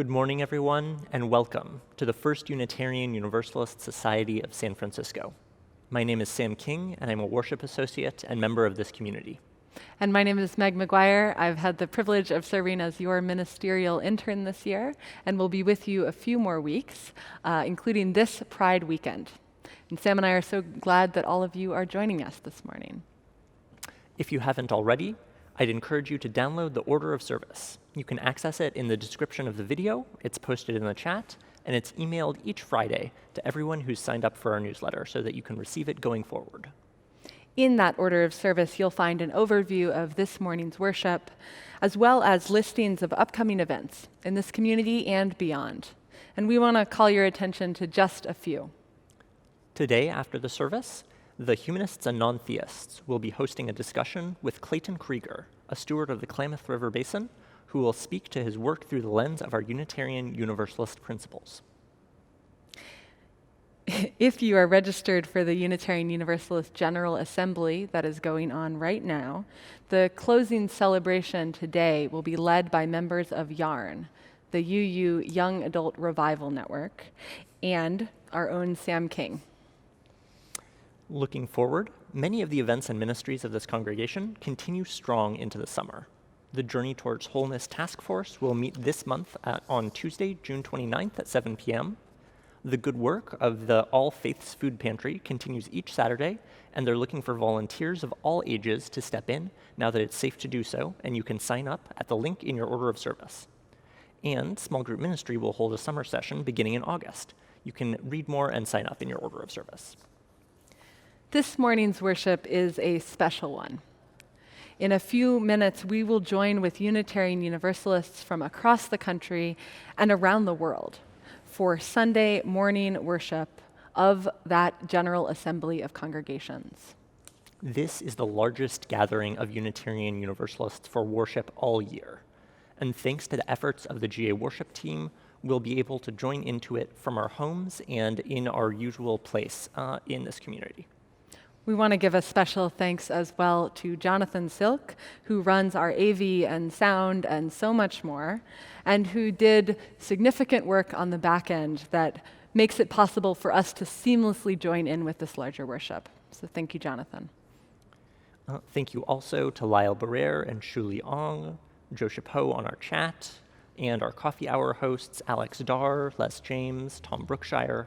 Good morning, everyone, and welcome to the First Unitarian Universalist Society of San Francisco. My name is Sam King, and I'm a worship associate and member of this community. And my name is Meg McGuire. I've had the privilege of serving as your ministerial intern this year, and will be with you a few more weeks, including this Pride weekend. And Sam and I are so glad that all of you are joining us this morning. If you haven't already, I'd encourage you to download the order of service. You can access it in the description of the video, it's posted in the chat, and it's emailed each Friday to everyone who's signed up for our newsletter so that you can receive it going forward. In that order of service, you'll find an overview of this morning's worship, as well as listings of upcoming events in this community and beyond. And we want to call your attention to just a few. Today, after the service, the Humanists and Non-Theists will be hosting a discussion with Clayton Krieger, a steward of the Klamath River Basin, who will speak to his work through the lens of our Unitarian Universalist principles. If you are registered for the Unitarian Universalist General Assembly that is going on right now, the closing celebration today will be led by members of YARN, the UU Young Adult Revival Network, and our own Sam King. Looking forward, many of the events and ministries of this congregation continue strong into the summer. The Journey Towards Wholeness Task Force will meet this month on Tuesday, June 29th at 7 p.m. The good work of the All Faiths Food Pantry continues each Saturday, and they're looking for volunteers of all ages to step in now that it's safe to do so, and you can sign up at the link in your order of service. And Small Group Ministry will hold a summer session beginning in August. You can read more and sign up in your order of service. This morning's worship is a special one. In a few minutes, we will join with Unitarian Universalists from across the country and around the world for Sunday morning worship of that General Assembly of Congregations. This is the largest gathering of Unitarian Universalists for worship all year. And thanks to the efforts of the GA worship team, we'll be able to join into it from our homes and in our usual place in this community. We want to give a special thanks as well to Jonathan Silk, who runs our AV and sound and so much more, and who did significant work on the back end that makes it possible for us to seamlessly join in with this larger worship. So thank you, Jonathan. Thank you also to Lyle Barrere and Shuli Ong, Joe Chapeau on our chat, and our coffee hour hosts Alex Darr, Les James, Tom Brookshire,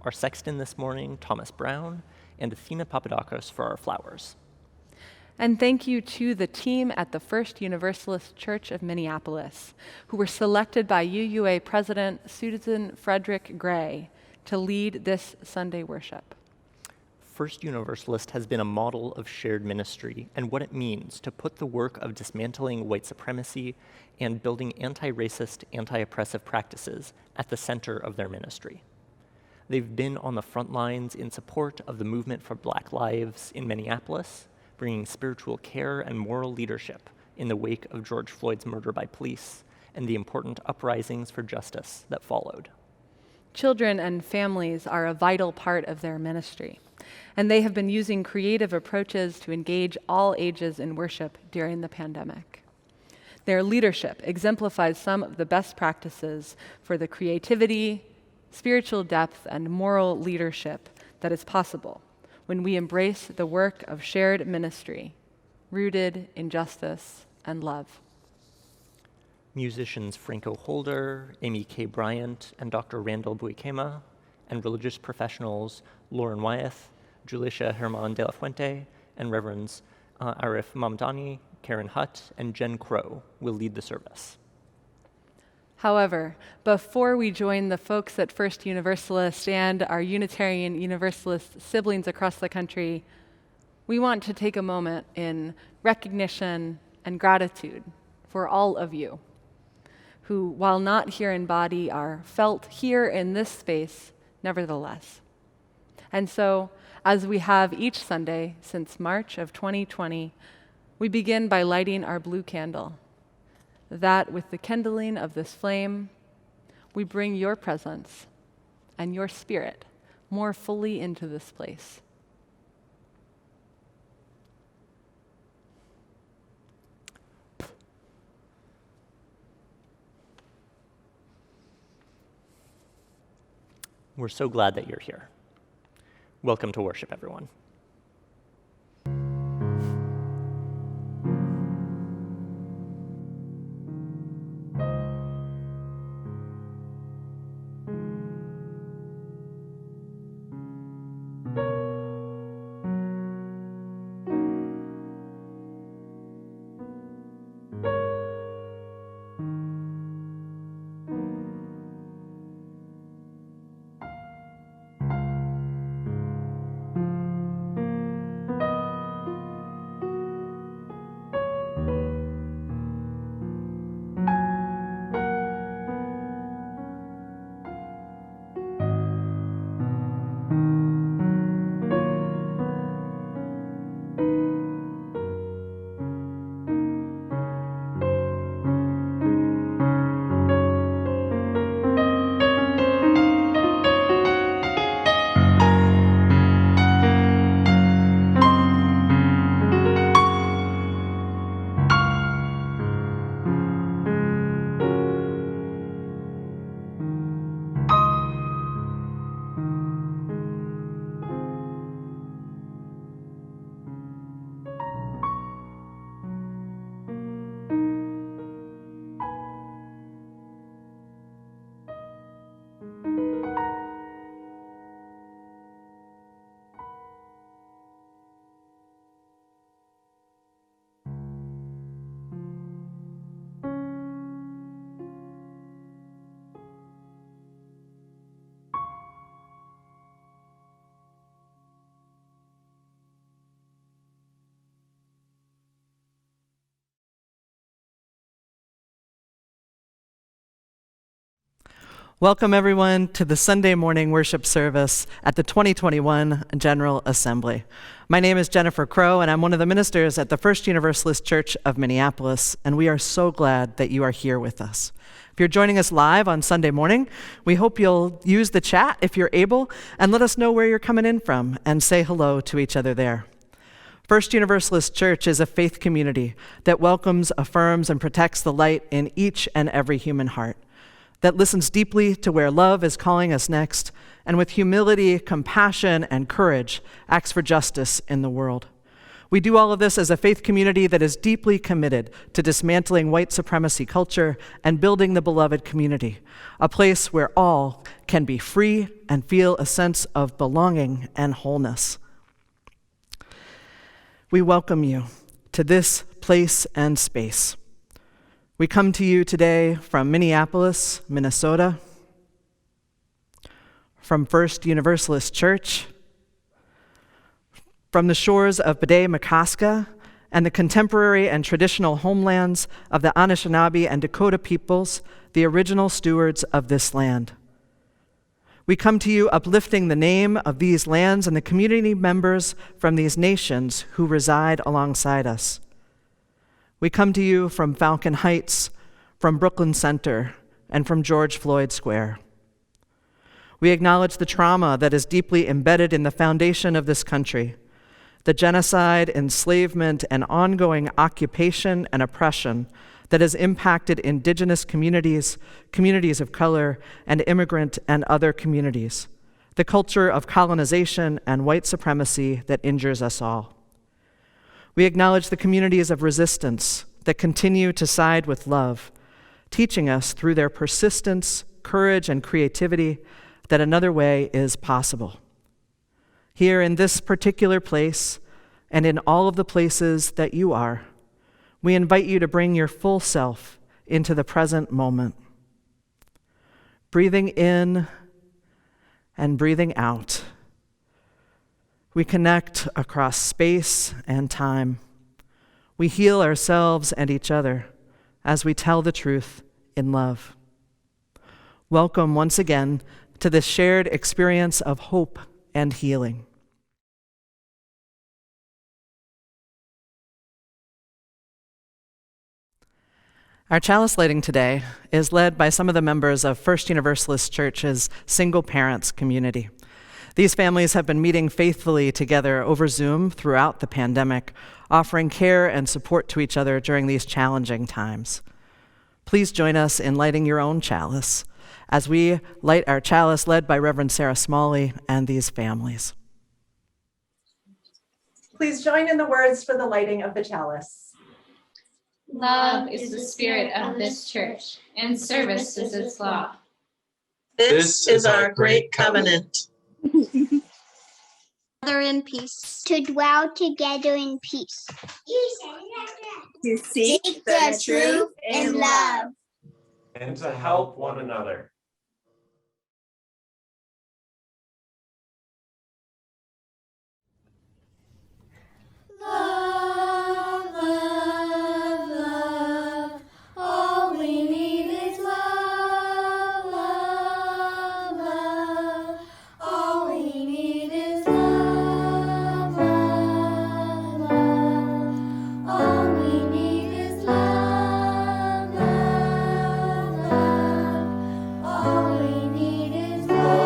our sexton this morning, Thomas Brown, and Athena Papadakos for our flowers. And thank you to the team at the First Universalist Church of Minneapolis, who were selected by UUA President Susan Frederick Gray to lead this Sunday worship. First Universalist has been a model of shared ministry and what it means to put the work of dismantling white supremacy and building anti-racist, anti-oppressive practices at the center of their ministry. They've been on the front lines in support of the movement for Black lives in Minneapolis, bringing spiritual care and moral leadership in the wake of George Floyd's murder by police and the important uprisings for justice that followed. Children and families are a vital part of their ministry, and they have been using creative approaches to engage all ages in worship during the pandemic. Their leadership exemplifies some of the best practices for the creativity, spiritual depth, and moral leadership that is possible when we embrace the work of shared ministry, rooted in justice and love. Musicians Franco Holder, Aimee K. Bryant, and Dr. Randal Buikema, and religious professionals Lauren Wyeth, Julica Hermann de la Fuente, and Reverends Arif Mamdani, Karen Hutt, and Jen Crow will lead the service. However, before we join the folks at First Universalist and our Unitarian Universalist siblings across the country, we want to take a moment in recognition and gratitude for all of you who, while not here in body, are felt here in this space nevertheless. And so, as we have each Sunday since March of 2020, we begin by lighting our blue candle, that with the kindling of this flame, we bring your presence and your spirit more fully into this place. We're so glad that you're here. Welcome to worship, everyone. Welcome, everyone, to the Sunday morning worship service at the 2021 General Assembly. My name is Jennifer Crow, and I'm one of the ministers at the First Universalist Church of Minneapolis, and we are so glad that you are here with us. If you're joining us live on Sunday morning, we hope you'll use the chat if you're able, and let us know where you're coming in from, and say hello to each other there. First Universalist Church is a faith community that welcomes, affirms, and protects the light in each and every human heart, that listens deeply to where love is calling us next, and with humility, compassion, and courage, acts for justice in the world. We do all of this as a faith community that is deeply committed to dismantling white supremacy culture and building the beloved community, a place where all can be free and feel a sense of belonging and wholeness. We welcome you to this place and space. We come to you today from Minneapolis, Minnesota, from First Universalist Church, from the shores of Bede-Makaska and the contemporary and traditional homelands of the Anishinaabe and Dakota peoples, the original stewards of this land. We come to you uplifting the name of these lands and the community members from these nations who reside alongside us. We come to you from Falcon Heights, from Brooklyn Center, and from George Floyd Square. We acknowledge the trauma that is deeply embedded in the foundation of this country, the genocide, enslavement, and ongoing occupation and oppression that has impacted indigenous communities, communities of color, and immigrant and other communities, the culture of colonization and white supremacy that injures us all. We acknowledge the communities of resistance that continue to side with love, teaching us through their persistence, courage, and creativity that another way is possible. Here in this particular place, and in all of the places that you are, we invite you to bring your full self into the present moment. Breathing in and breathing out, we connect across space and time. We heal ourselves and each other as we tell the truth in love. Welcome once again to this shared experience of hope and healing. Our chalice lighting today is led by some of the members of First Universalist Church's single parents community. These families have been meeting faithfully together over Zoom throughout the pandemic, offering care and support to each other during these challenging times. Please join us in lighting your own chalice as we light our chalice led by Reverend Sarah Smalley and these families. Please join in the words for the lighting of the chalice. Love is the spirit of this church, and service is its law. This is our great covenant. Together in peace. To dwell together in peace. To Seek the truth in love. And to help one another. Love, love, love. All we need is love, love, love. All we need is love, love, love. All we need is love, love, love. All we need is love.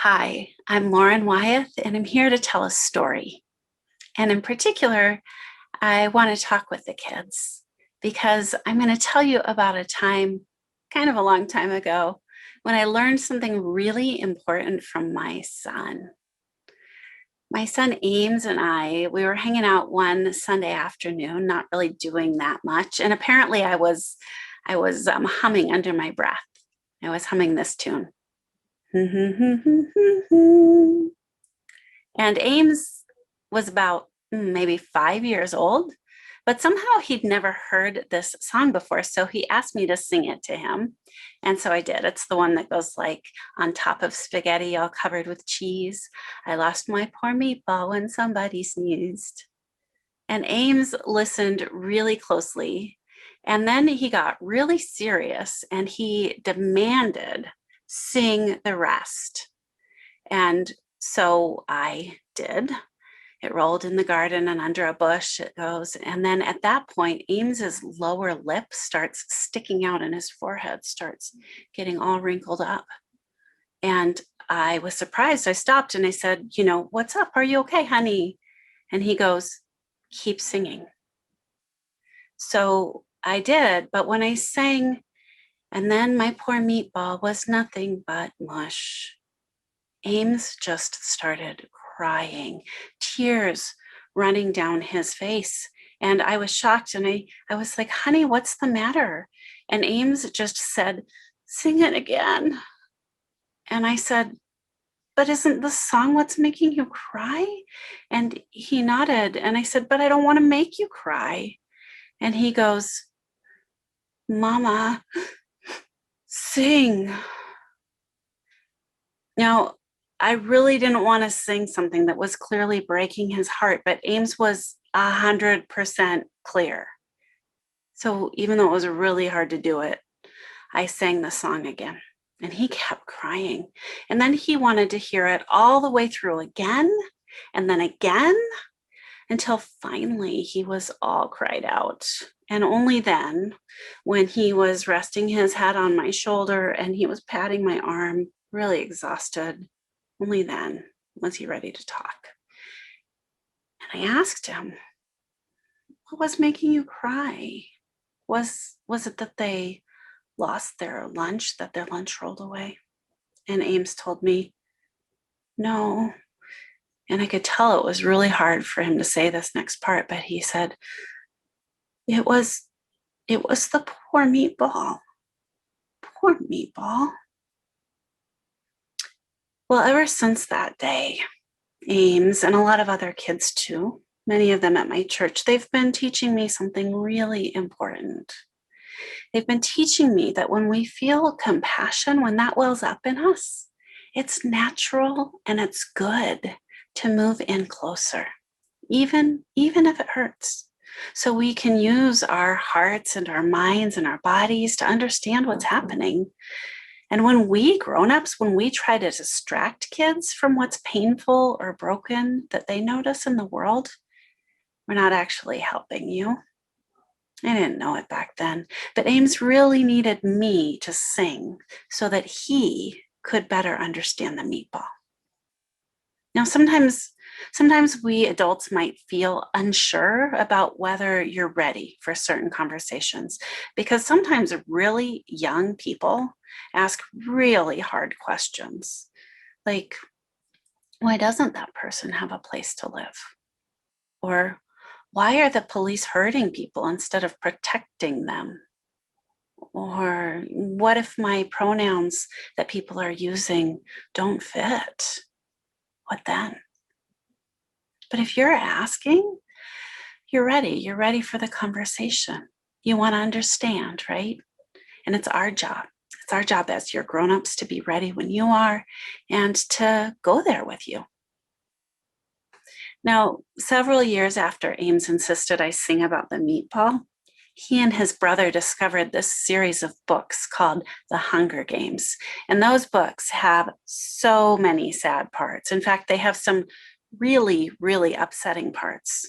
Hi, I'm Lauren Wyeth, and I'm here to tell a story. And in particular, I want to talk with the kids because I'm going to tell you about a time, kind of a long time ago, when I learned something really important from my son. My son Ames and we were hanging out one Sunday afternoon, not really doing that much. And apparently I was humming under my breath. I was humming this tune. And Ames was about maybe 5 years old, but somehow he'd never heard this song before. So he asked me to sing it to him. And so I did. It's the one that goes like, on top of spaghetti all covered with cheese, I lost my poor meatball when somebody sneezed. And Ames listened really closely. And then he got really serious and he demanded sing the rest. And so I did. It rolled in the garden and under a bush it goes. And then at that point, Ames's lower lip starts sticking out and his forehead starts getting all wrinkled up. And I was surprised. I stopped and I said, what's up? Are you okay, honey? And he goes, keep singing. So I did. But when I sang, And then my poor meatball was nothing but mush. Ames just started crying, tears running down his face. And I was shocked, and I was like, honey, what's the matter? And Ames just said, sing it again. And I said, but isn't the song what's making you cry? And he nodded, and I said, but I don't want to make you cry. And he goes, Mama, sing. Now, I really didn't want to sing something that was clearly breaking his heart, but Ames was 100% clear. So even though it was really hard to do it, I sang the song again, and he kept crying. And then he wanted to hear it all the way through again, and then again, until finally he was all cried out. And only then, when he was resting his head on my shoulder and he was patting my arm, really exhausted, only then was he ready to talk. And I asked him, what was making you cry? Was it that they lost their lunch, that their lunch rolled away? And Ames told me, no. And I could tell it was really hard for him to say this next part, but he said, it was the poor meatball. Poor meatball. Well, ever since that day, Ames and a lot of other kids too, many of them at my church, they've been teaching me something really important. They've been teaching me that when we feel compassion, when that wells up in us, it's natural and it's good to move in closer, even if it hurts. So we can use our hearts and our minds and our bodies to understand what's happening. And when we grown-ups, when we try to distract kids from what's painful or broken that they notice in the world, we're not actually helping you. I didn't know it back then, but Ames really needed me to sing so that he could better understand the meatball. Now, sometimes we adults might feel unsure about whether you're ready for certain conversations, because sometimes really young people ask really hard questions, like, why doesn't that person have a place to live? Or why are the police hurting people instead of protecting them? Or what if my pronouns that people are using don't fit? What then? But if you're asking, you're ready. You're ready for the conversation. You want to understand, right? And it's our job. It's our job as your grown-ups to be ready when you are and to go there with you. Now, several years after Ames insisted I sing about the meatball, he and his brother discovered this series of books called The Hunger Games. And those books have so many sad parts. In fact, they have some really, really upsetting parts.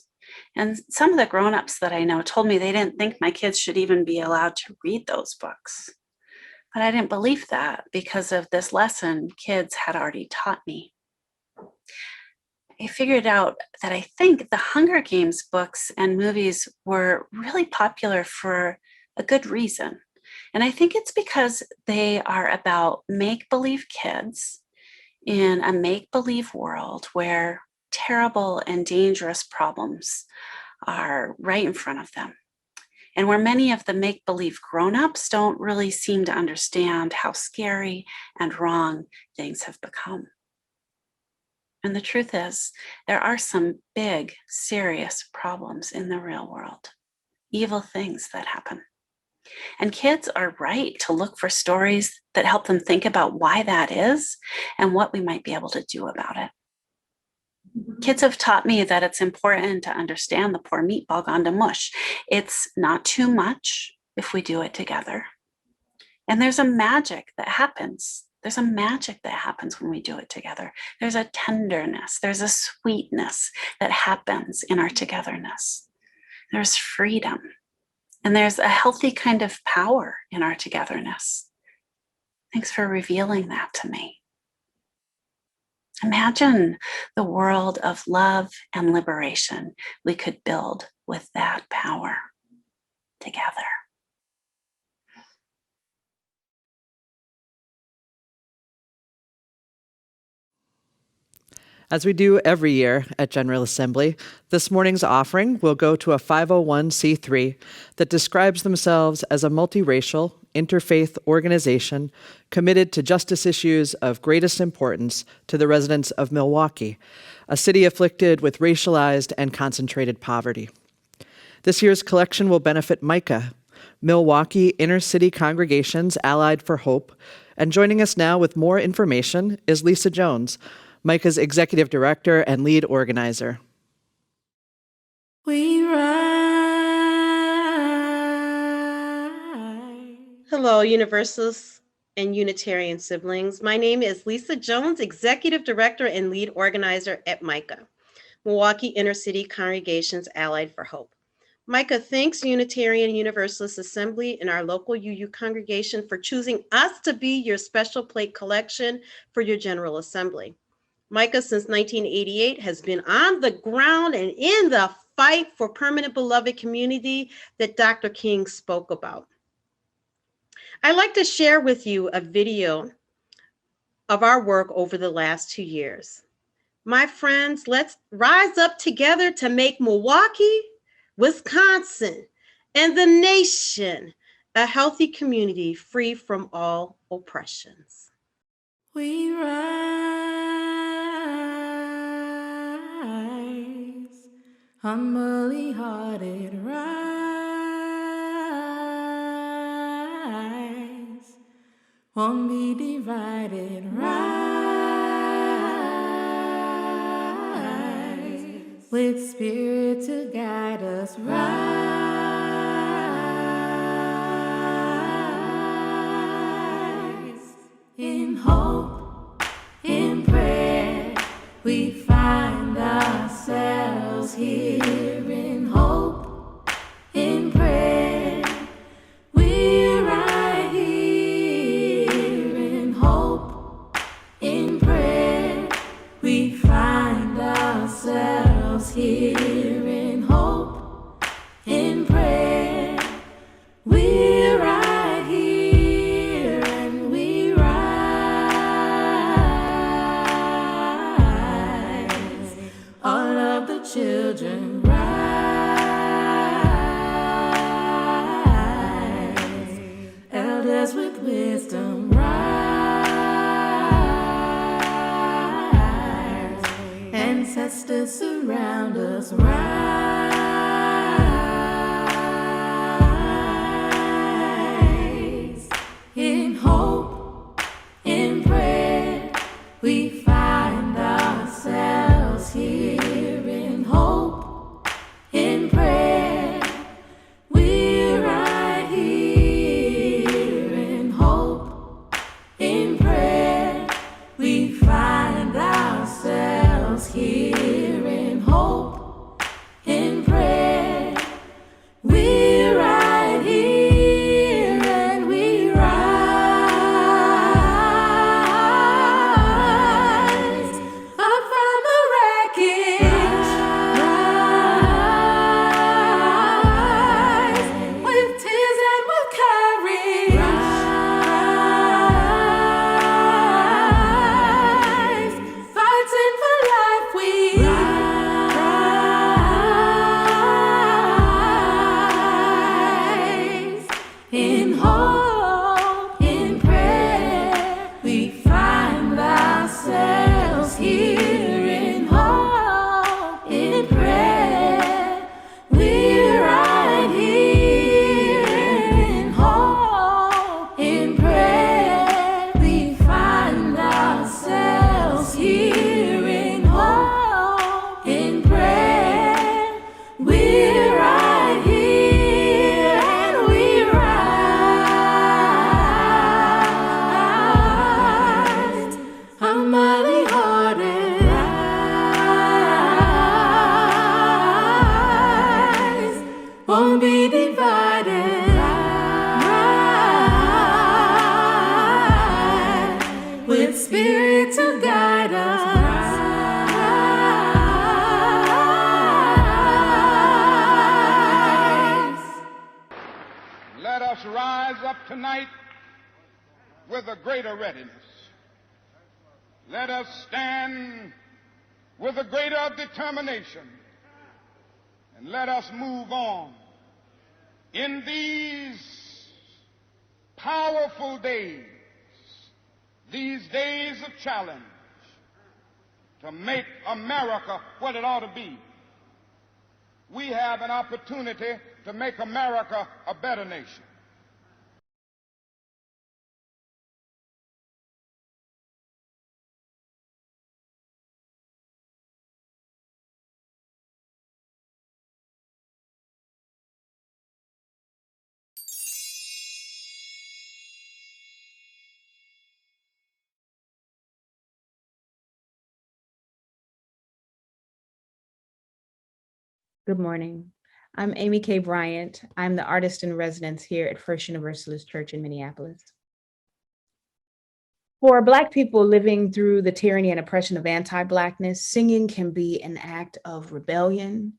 And some of the grown-ups that I know told me they didn't think my kids should even be allowed to read those books. But I didn't believe that because of this lesson kids had already taught me. I figured out that I think the Hunger Games books and movies were really popular for a good reason. And I think it's because they are about make-believe kids in a make-believe world where terrible and dangerous problems are right in front of them. And where many of the make-believe grown-ups don't really seem to understand how scary and wrong things have become. And the truth is, there are some big, serious problems in the real world, evil things that happen. And kids are right to look for stories that help them think about why that is and what we might be able to do about it. Kids have taught me that it's important to understand the poor meatball gone to mush. It's not too much if we do it together. And there's a magic that happens. There's a magic that happens when we do it together. There's a tenderness, there's a sweetness that happens in our togetherness. There's freedom, and there's a healthy kind of power in our togetherness. Thanks for revealing that to me. Imagine the world of love and liberation we could build with that power together. As we do every year at General Assembly, this morning's offering will go to a 501c3 that describes themselves as a multiracial, interfaith organization committed to justice issues of greatest importance to the residents of Milwaukee, a city afflicted with racialized and concentrated poverty. This year's collection will benefit Micah, Milwaukee Inner City Congregations Allied for Hope, and joining us now with more information is Lisa Jones, Micah's executive director and lead organizer. We rise. Hello, Universalists and Unitarian siblings. My name is Lisa Jones, executive director and lead organizer at Micah, Milwaukee Inner City Congregations Allied for Hope. Micah thanks Unitarian Universalist Assembly and our local UU congregation for choosing us to be your special plate collection for your General Assembly. Micah, since 1988, has been on the ground and in the fight for permanent beloved community that Dr. King spoke about. I'd like to share with you a video of our work over the last 2 years. My friends, let's rise up together to make Milwaukee, Wisconsin, and the nation a healthy community free from all oppressions. We rise, humbly hearted rise, won't be divided, rise, with spirit to guide us, rise, in hope, in prayer, we find ourselves here. In hope, in prayer, we're right here. In hope, in prayer, we find ourselves here. In hope, in prayer, we're right here, and we rise. All of the children rise. Elders with wisdom rise. Ancestors surround us, rise. In hope, in prayer, we find ourselves here. In hope, in prayer, we're right here. In hope, in prayer, we find ourselves here. In hope, in prayer, we're right here, and we rise up from the wreckage, rise with tears and with courage, rise fighting for life, we rise. In hope, in prayer, we find ourselves here. In hope, in prayer, we're right here. In hope, in prayer, we find ourselves here. In hope, in prayer, we're right here, and we rise. Humbly hearted rise, won't be divided, rise, with spirit to guide us, rise. Let us rise up tonight with a greater readiness. Let us stand with a greater determination, and let us move on in these powerful days, these days of challenge, to make America what it ought to be. We have an opportunity to make America a better nation. Good morning. I'm Aimee K. Bryant. I'm the artist in residence here at First Universalist Church in Minneapolis. For Black people living through the tyranny and oppression of anti-Blackness, singing can be an act of rebellion.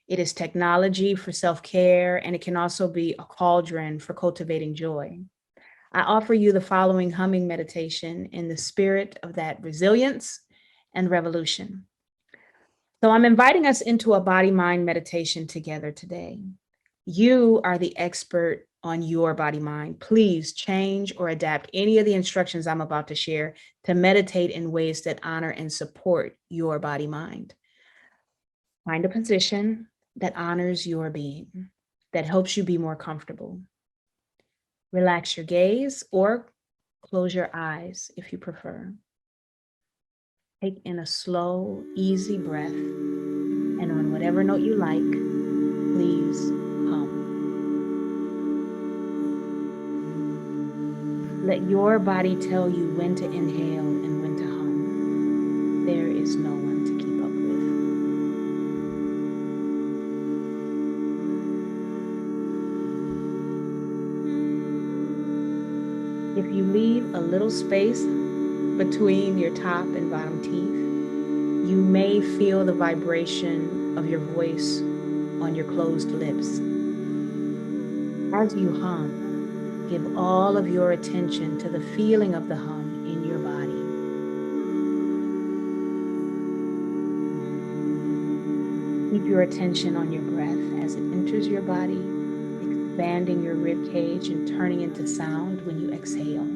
It is technology for self-care, and it can also be a cauldron for cultivating joy. I offer you the following humming meditation in the spirit of that resilience and revolution. So I'm inviting us into a body-mind meditation together today. You are the expert on your body-mind. Please change or adapt any of the instructions I'm about to share to meditate in ways that honor and support your body-mind. Find a position that honors your being, that helps you be more comfortable. Relax your gaze or close your eyes if you prefer. Take in a slow, easy breath, and on whatever note you like, please hum. Let your body tell you when to inhale and when to hum. There is no one to keep up with. If you leave a little space between your top and bottom teeth, you may feel the vibration of your voice on your closed lips. As you hum, give all of your attention to the feeling of the hum in your body. Keep your attention on your breath as it enters your body, expanding your rib cage and turning into sound when you exhale.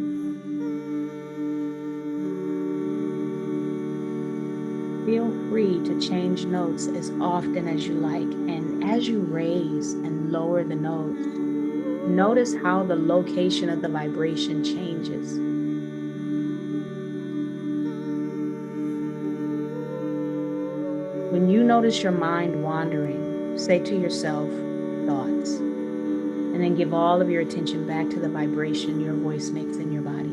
Feel free to change notes as often as you like, and as you raise and lower the notes, notice how the location of the vibration changes. When you notice your mind wandering, say to yourself, thoughts, and then give all of your attention back to the vibration your voice makes in your body.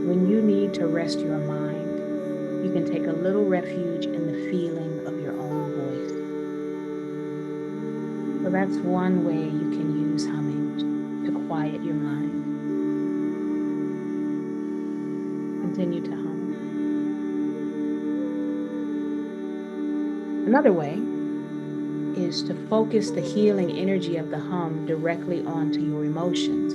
When you need to rest your mind, you can take a little refuge in the feeling of your own voice. So that's one way you can use humming to quiet your mind. Continue to hum. Another way is to focus the healing energy of the hum directly onto your emotions.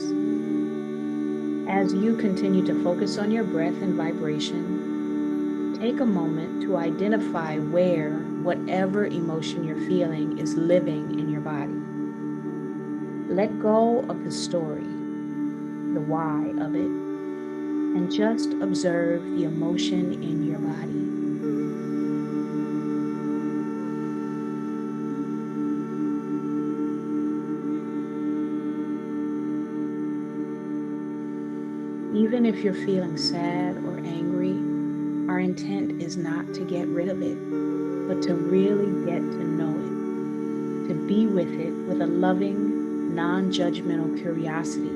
As you continue to focus on your breath and vibration, take a moment to identify where whatever emotion you're feeling is living in your body. Let go of the story, the why of it, and just observe the emotion in your body. Even if you're feeling sad or angry, our intent is not to get rid of it, but to really get to know it, to be with it with a loving, non-judgmental curiosity.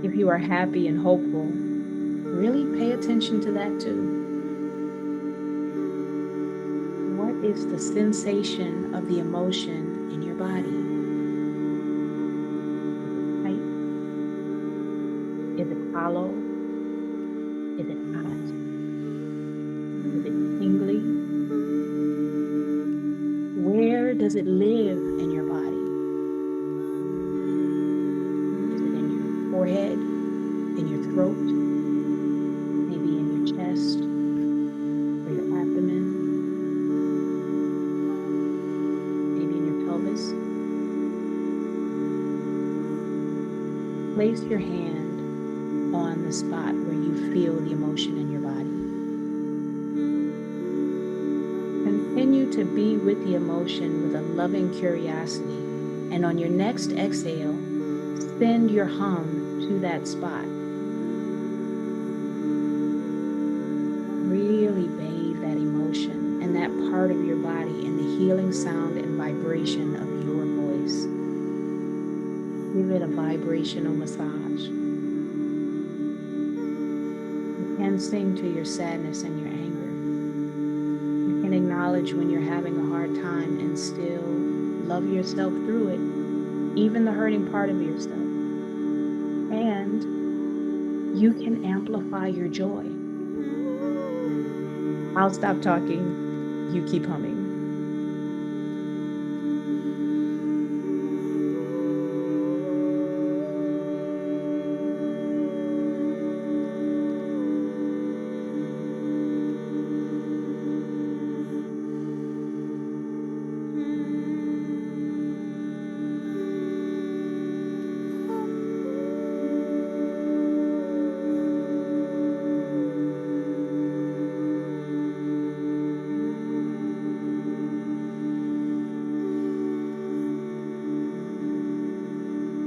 If you are happy and hopeful, really pay attention to that too. What is the sensation of the emotion in your body? Is it hollow? Is it hot? Is it tingly? Where does it live in your body? forehead, in your throat, maybe in your chest or your abdomen, maybe in your pelvis. Place your hand on the spot where you feel the emotion in your body. Continue to be with the emotion with a loving curiosity, and on your next exhale, send your hum to that spot. Really bathe that emotion and that part of your body in the healing sound and vibration of your voice. Give it a vibrational massage. You can sing to your sadness and your anger. You can acknowledge when you're having a hard time and still love yourself through it, even the hurting part of yourself. And you can amplify your joy. I'll stop talking. You keep humming.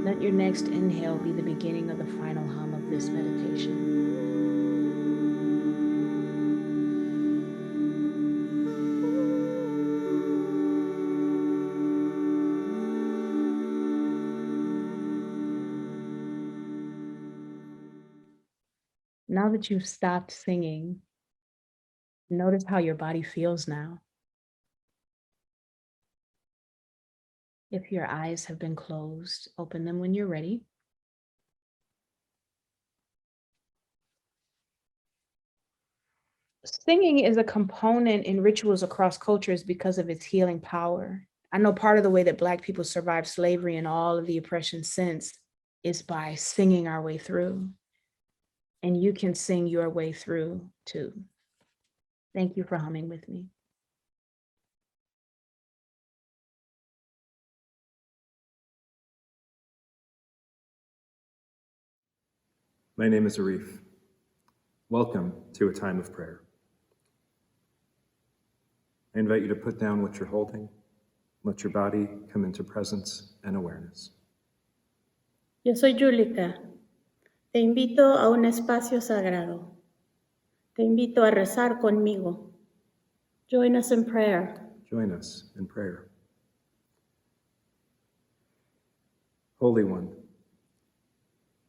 Let your next inhale be the beginning of the final hum of this meditation. Now that you've stopped singing, notice how your body feels now. If your eyes have been closed, open them when you're ready. Singing is a component in rituals across cultures because of its healing power. I know part of the way that Black people survived slavery and all of the oppression since is by singing our way through. And you can sing your way through too. Thank you for humming with me. My name is Arif. Welcome to a time of prayer. I invite you to put down what you're holding. Let your body come into presence and awareness. Yo soy Julica. Te invito a un espacio sagrado. Te invito a rezar conmigo. Join us in prayer. Join us in prayer. Holy One,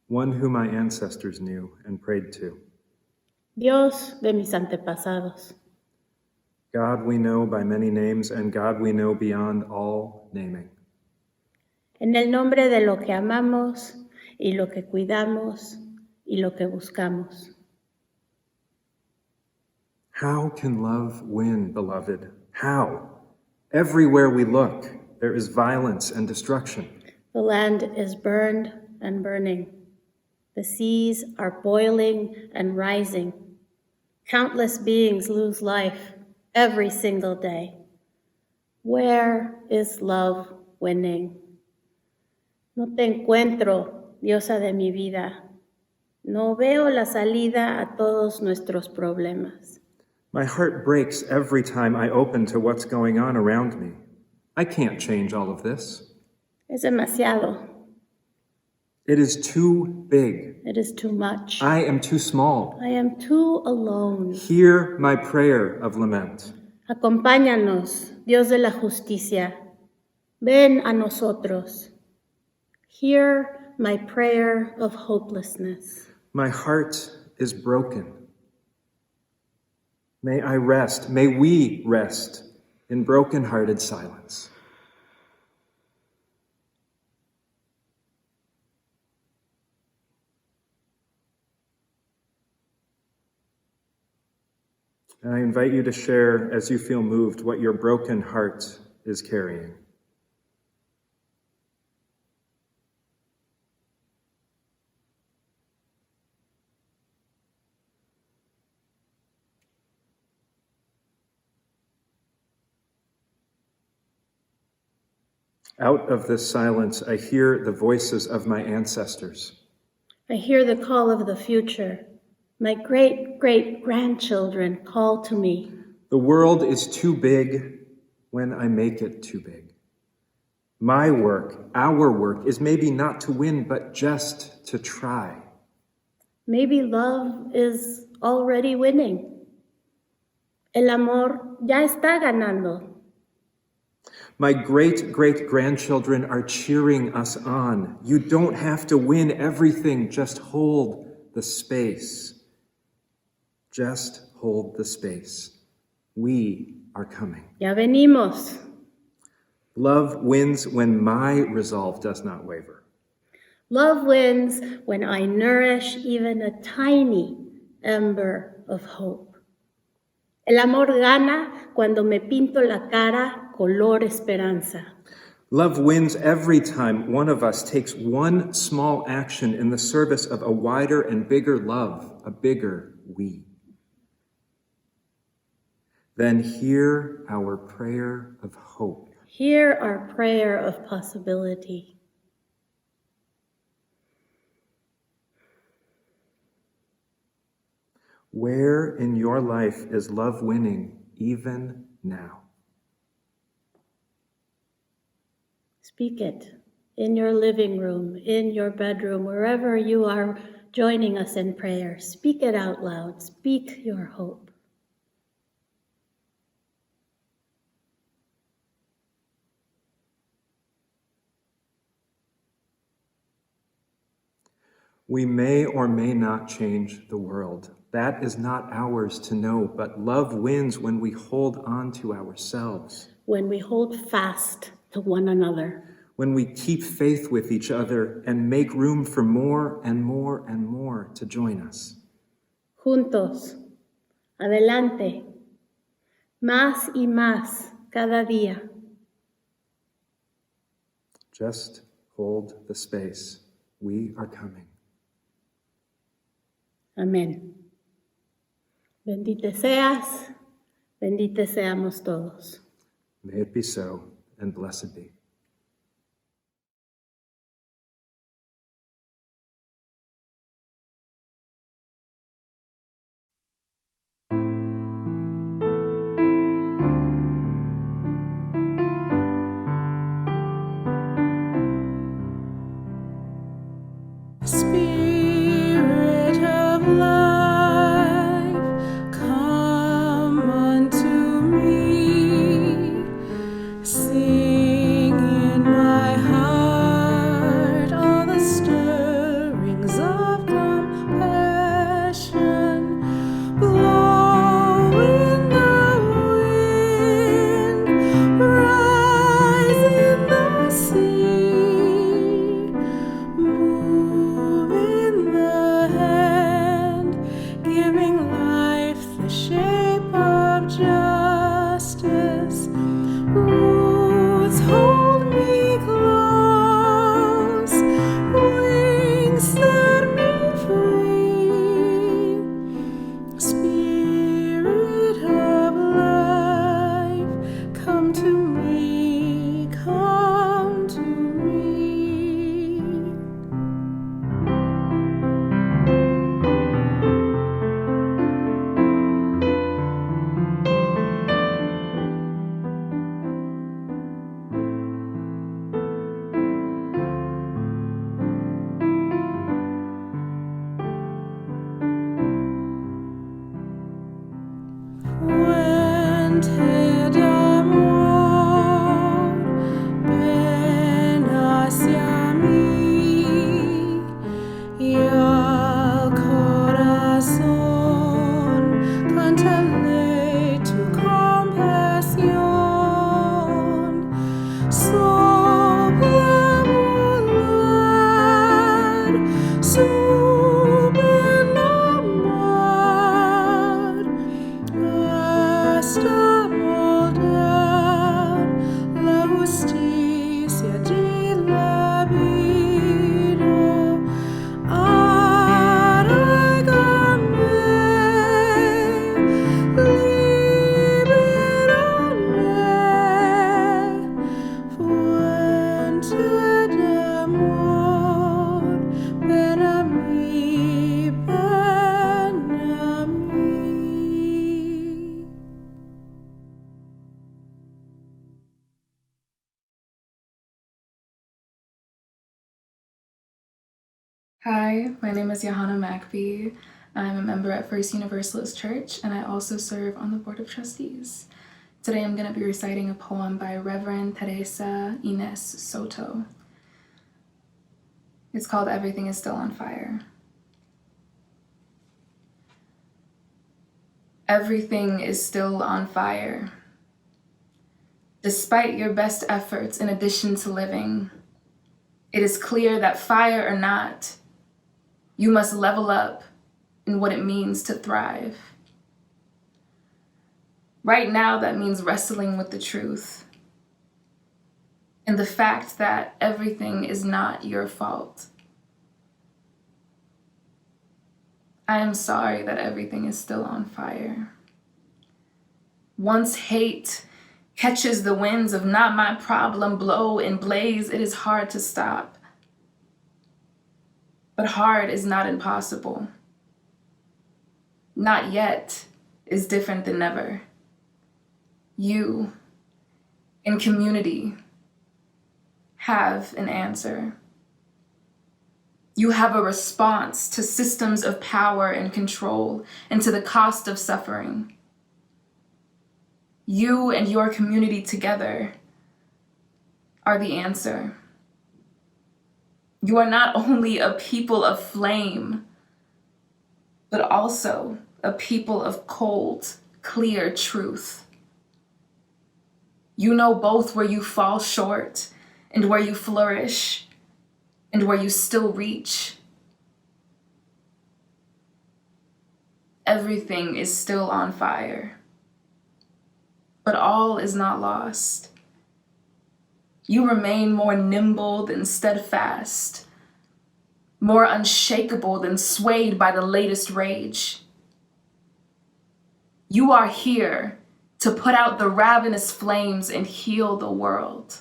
one whom my ancestors knew and prayed to. Dios de mis antepasados. God we know by many names, and God we know beyond all naming. En el nombre de lo que amamos y lo que cuidamos y lo que buscamos. How can love win, beloved? How? Everywhere we look, there is violence and destruction. The land is burned and burning. The seas are boiling and rising. Countless beings lose life every single day. Where is love winning? No te encuentro, diosa de mi vida. No veo la salida a todos nuestros problemas. My heart breaks every time I open to what's going on around me. I can't change all of this. Es demasiado. It is too big. It is too much. I am too small. I am too alone. Hear my prayer of lament. Acompáñanos, Dios de la justicia. Ven a nosotros. Hear my prayer of hopelessness. My heart is broken. May I rest, may we rest in broken-hearted silence. And I invite you to share, as you feel moved, what your broken heart is carrying. Out of this silence, I hear the voices of my ancestors. I hear the call of the future. My great-great-grandchildren call to me. The world is too big when I make it too big. My work, our work, is maybe not to win, but just to try. Maybe love is already winning. El amor ya está ganando. My great-great-grandchildren are cheering us on. You don't have to win everything, just hold the space. Just hold the space. We are coming. Ya venimos. Love wins when my resolve does not waver. Love wins when I nourish even a tiny ember of hope. El amor gana cuando me pinto la cara color esperanza. Love wins every time one of us takes one small action in the service of a wider and bigger love, a bigger we. Then hear our prayer of hope. Hear our prayer of possibility. Where in your life is love winning even now? Speak it in your living room, in your bedroom, wherever you are joining us in prayer. Speak it out loud. Speak your hope. We may or may not change the world. That is not ours to know, but love wins when we hold on to ourselves. When we hold fast to one another. When we keep faith with each other and make room for more and more and more to join us. Juntos, adelante, más y más cada día. Just hold the space. We are coming. Amén. Bendita seas, benditos seamos todos. May it be so, and blessed be. Spirit of life, come unto me, sing Hi, my name is Johanna Macby. I'm a member at First Universalist Church, and I also serve on the Board of Trustees. Today I'm going to be reciting a poem by Reverend Teresa Inés Soto. It's called Everything is Still on Fire. Everything is still on fire. Despite your best efforts in addition to living, it is clear that fire or not, you must level up in what it means to thrive. Right now, that means wrestling with the truth and the fact that everything is not your fault. I am sorry that everything is still on fire. Once hate catches the winds of not my problem blow and blaze, it is hard to stop. But hard is not impossible. Not yet is different than never. You, in community, have an answer. You have a response to systems of power and control and to the cost of suffering. You and your community together are the answer. You are not only a people of flame, but also a people of cold, clear truth. You know both where you fall short and where you flourish and where you still reach. Everything is still on fire, but all is not lost. You remain more nimble than steadfast, more unshakable than swayed by the latest rage. You are here to put out the ravenous flames and heal the world.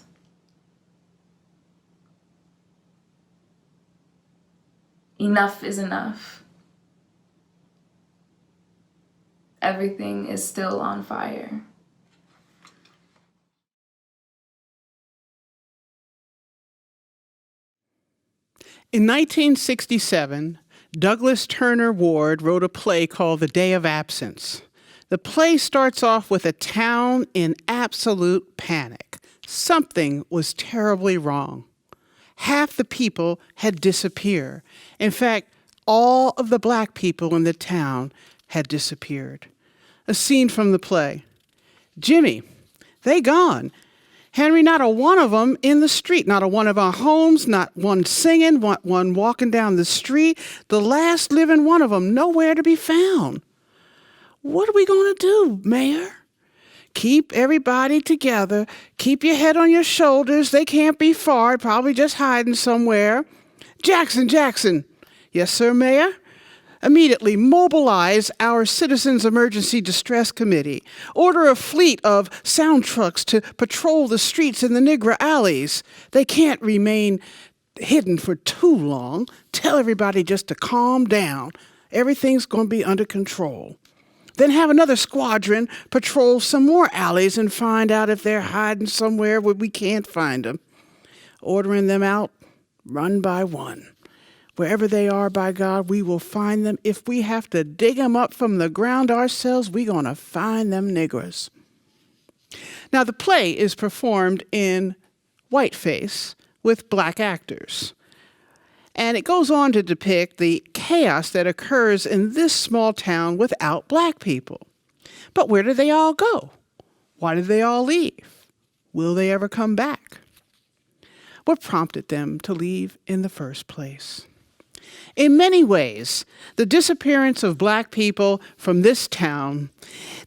Enough is enough. Everything is still on fire. In 1967, Douglas Turner Ward wrote a play called The Day of Absence. The play starts off with a town in absolute panic. Something was terribly wrong. Half the people had disappeared. In fact, all of the black people in the town had disappeared. A scene from the play. Jimmy, they gone. Henry, not a one of them in the street, not a one of our homes, not one singing, not one walking down the street. The last living one of them, nowhere to be found. What are we going to do, Mayor? Keep everybody together. Keep your head on your shoulders. They can't be far, probably just hiding somewhere. Jackson. Yes, sir, Mayor? Immediately mobilize our Citizens Emergency Distress Committee. Order a fleet of sound trucks to patrol the streets in the Negro alleys. They can't remain hidden for too long. Tell everybody just to calm down. Everything's going to be under control. Then have another squadron patrol some more alleys and find out if they're hiding somewhere where we can't find them. Ordering them out one by one. Wherever they are, by God, we will find them. If we have to dig them up from the ground ourselves, we're going to find them niggers. Now, the play is performed in whiteface with black actors. And it goes on to depict the chaos that occurs in this small town without black people. But where do they all go? Why did they all leave? Will they ever come back? What prompted them to leave in the first place? In many ways, the disappearance of black people from this town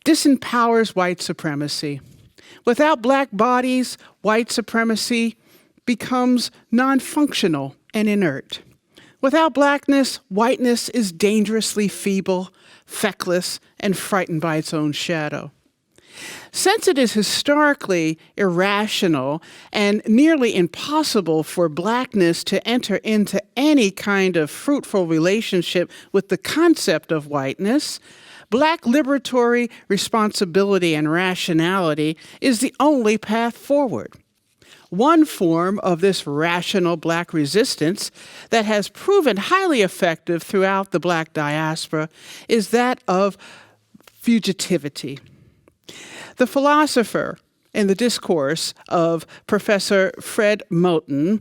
disempowers white supremacy. Without black bodies, white supremacy becomes non-functional and inert. Without blackness, whiteness is dangerously feeble, feckless, and frightened by its own shadow. Since it is historically irrational and nearly impossible for blackness to enter into any kind of fruitful relationship with the concept of whiteness, black liberatory responsibility and rationality is the only path forward. One form of this rational Black resistance that has proven highly effective throughout the Black diaspora is that of fugitivity. The philosopher in the discourse of Professor Fred Moten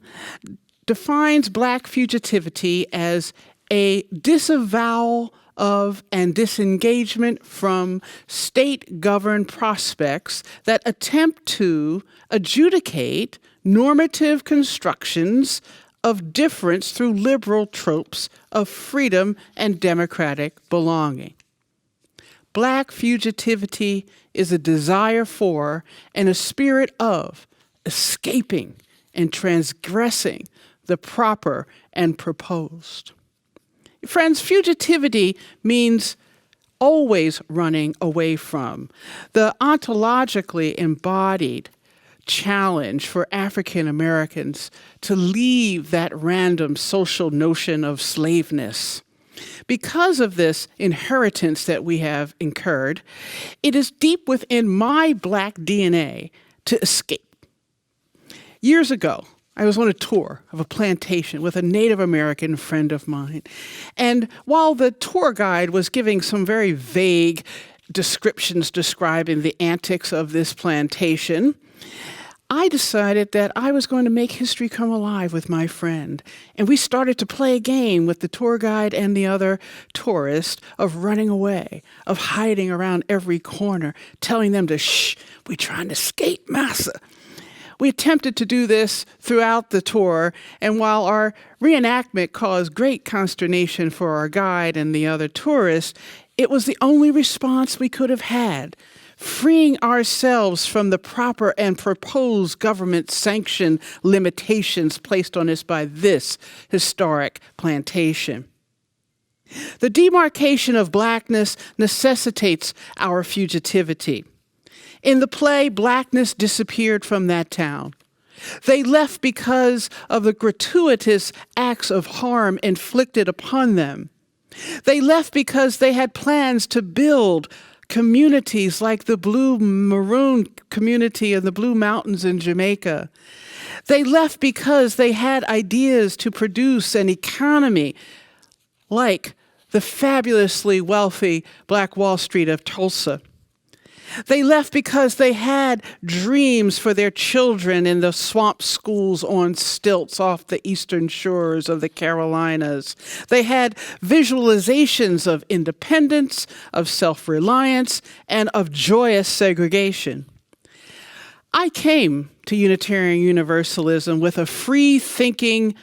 defines Black fugitivity as a disavowal of and disengagement from state-governed prospects that attempt to adjudicate normative constructions of difference through liberal tropes of freedom and democratic belonging. Black fugitivity is a desire for and a spirit of escaping and transgressing the proper and proposed. Friends, fugitivity means always running away from. The ontologically embodied challenge for African Americans to leave that random social notion of slaveness. Because of this inheritance that we have incurred, it is deep within my Black DNA to escape. Years ago, I was on a tour of a plantation with a Native American friend of mine. And while the tour guide was giving some very vague descriptions describing the antics of this plantation, I decided that I was going to make history come alive with my friend. And we started to play a game with the tour guide and the other tourists of running away, of hiding around every corner, telling them to shh, we're trying to escape, massa. We attempted to do this throughout the tour, and while our reenactment caused great consternation for our guide and the other tourists, it was the only response we could have had, freeing ourselves from the proper and proposed government-sanctioned limitations placed on us by this historic plantation. The demarcation of Blackness necessitates our fugitivity. In the play, Blackness disappeared from that town. They left because of the gratuitous acts of harm inflicted upon them. They left because they had plans to build communities like the Blue Maroon community in the Blue Mountains in Jamaica. They left because they had ideas to produce an economy like the fabulously wealthy Black Wall Street of Tulsa. They left because they had dreams for their children in the swamp schools on stilts off the eastern shores of the Carolinas. They had visualizations of independence, of self-reliance, and of joyous segregation. I came to Unitarian Universalism with a free-thinking,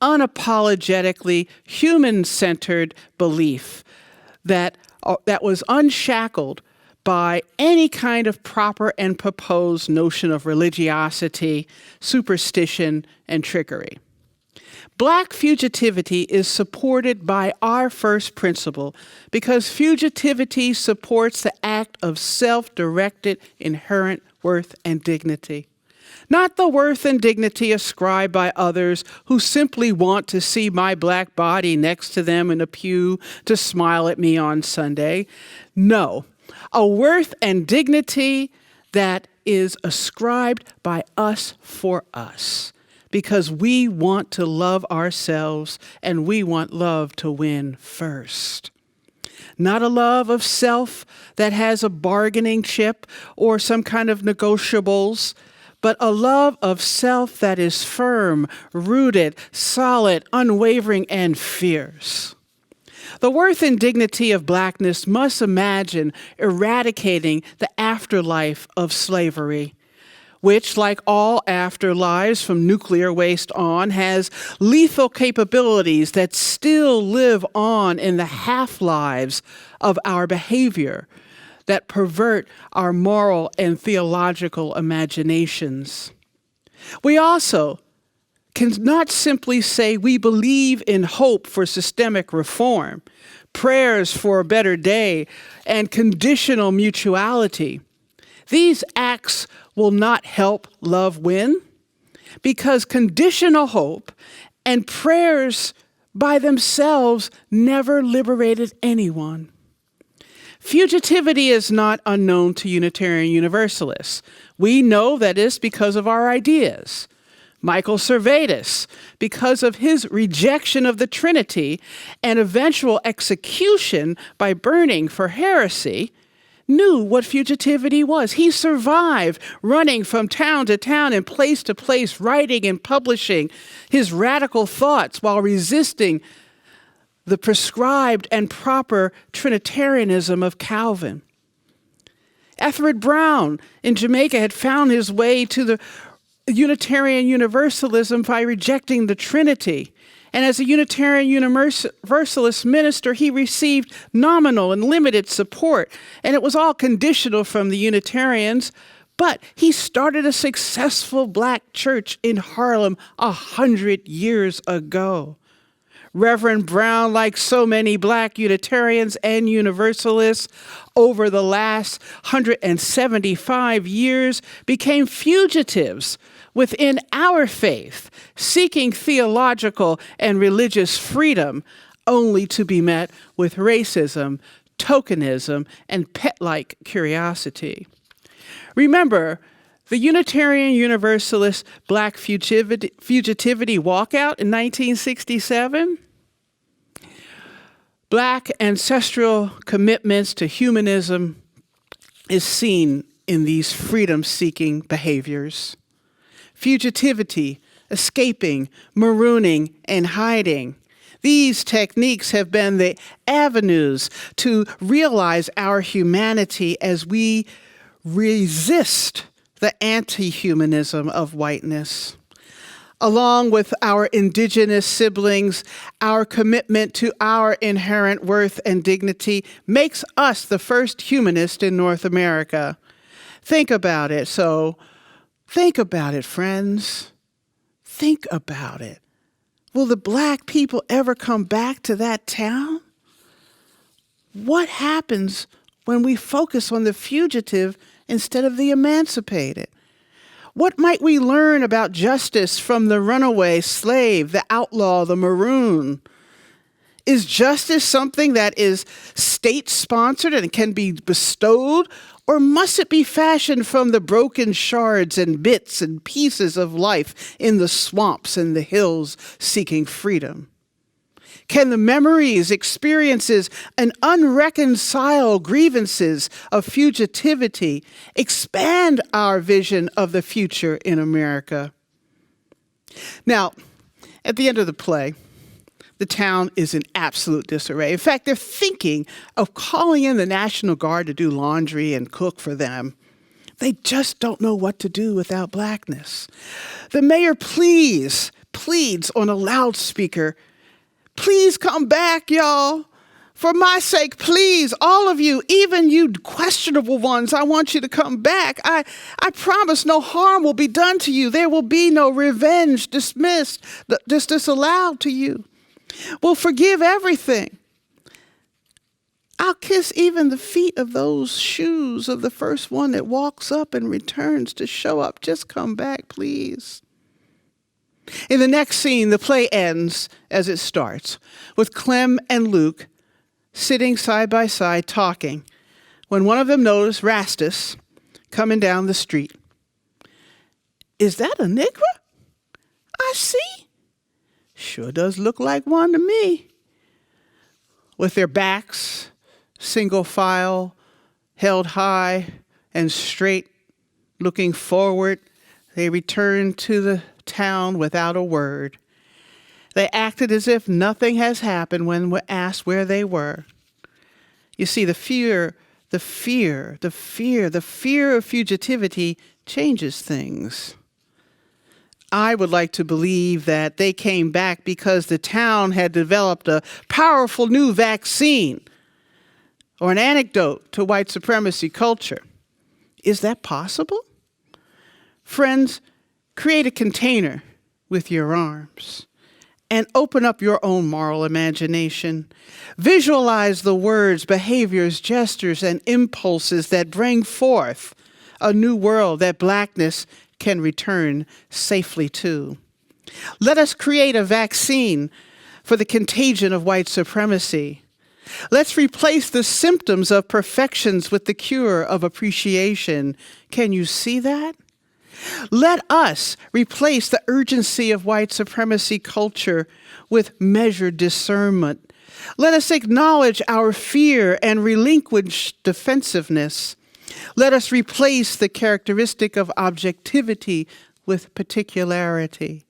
unapologetically human-centered belief that was unshackled by any kind of proper and proposed notion of religiosity, superstition, and trickery. Black fugitivity is supported by our first principle because fugitivity supports the act of self-directed inherent worth and dignity. Not the worth and dignity ascribed by others who simply want to see my Black body next to them in a pew to smile at me on Sunday. No. A worth and dignity that is ascribed by us for us, because we want to love ourselves and we want love to win first. Not a love of self that has a bargaining chip or some kind of negotiables, but a love of self that is firm, rooted, solid, unwavering, and fierce. The worth and dignity of Blackness must imagine eradicating the afterlife of slavery, which, like all afterlives from nuclear waste on, has lethal capabilities that still live on in the half-lives of our behavior that pervert our moral and theological imaginations. We also cannot simply say we believe in hope for systemic reform, prayers for a better day, and conditional mutuality. These acts will not help love win because conditional hope and prayers by themselves never liberated anyone. Fugitivity is not unknown to Unitarian Universalists. We know that it's because of our ideas. Michael Servetus, because of his rejection of the Trinity and eventual execution by burning for heresy, knew what fugitivity was. He survived running from town to town and place to place, writing and publishing his radical thoughts while resisting the prescribed and proper Trinitarianism of Calvin. Ethelred Brown in Jamaica had found his way to the Unitarian Universalism by rejecting the Trinity. And as a Unitarian Universalist minister, he received nominal and limited support. And it was all conditional from the Unitarians. But he started a successful black church in Harlem 100 years ago. Reverend Brown, like so many black Unitarians and Universalists, over the last 175 years became fugitives within our faith, seeking theological and religious freedom, only to be met with racism, tokenism, and pet-like curiosity. Remember, the Unitarian Universalist Black Fugitivity Walkout in 1967? Black ancestral commitments to humanism is seen in these freedom-seeking behaviors. Fugitivity, escaping, marooning, and hiding. These techniques have been the avenues to realize our humanity as we resist the anti-humanism of whiteness. Along with our indigenous siblings, our commitment to our inherent worth and dignity makes us the first humanist in North America. Think about it. Think about it, friends. Think about it. Will the black people ever come back to that town? What happens when we focus on the fugitive instead of the emancipated? What might we learn about justice from the runaway slave, the outlaw, the maroon? Is justice something that is state-sponsored and can be bestowed, or must it be fashioned from the broken shards and bits and pieces of life in the swamps and the hills seeking freedom? Can the memories, experiences, and unreconciled grievances of fugitivity expand our vision of the future in America? Now, at the end of the play, the town is in absolute disarray. In fact, they're thinking of calling in the National Guard to do laundry and cook for them. They just don't know what to do without blackness. The mayor pleads on a loudspeaker, "Please come back, y'all. For my sake, please, all of you, even you questionable ones, I want you to come back. I promise no harm will be done to you. There will be no revenge disallowed to you. We'll forgive everything. I'll kiss even the feet of those shoes of the first one that walks up and returns to show up. Just come back, please." In the next scene, the play ends as it starts, with Clem and Luke sitting side by side talking, when one of them noticed Rastus coming down the street. "Is that a Negro? I see. Sure does look like one to me." With their backs, single file, held high and straight, looking forward, they returned to the town without a word. They acted as if nothing has happened when asked where they were. You see, the fear of fugitivity changes things. I would like to believe that they came back because the town had developed a powerful new vaccine or an antidote to white supremacy culture. Is that possible? Friends, create a container with your arms and open up your own moral imagination. Visualize the words, behaviors, gestures, and impulses that bring forth a new world that blackness can return safely to. Let us create a vaccine for the contagion of white supremacy. Let's replace the symptoms of perfections with the cure of appreciation. Can you see that? Let us replace the urgency of white supremacy culture with measured discernment. Let us acknowledge our fear and relinquish defensiveness. Let us replace the characteristic of objectivity with particularity.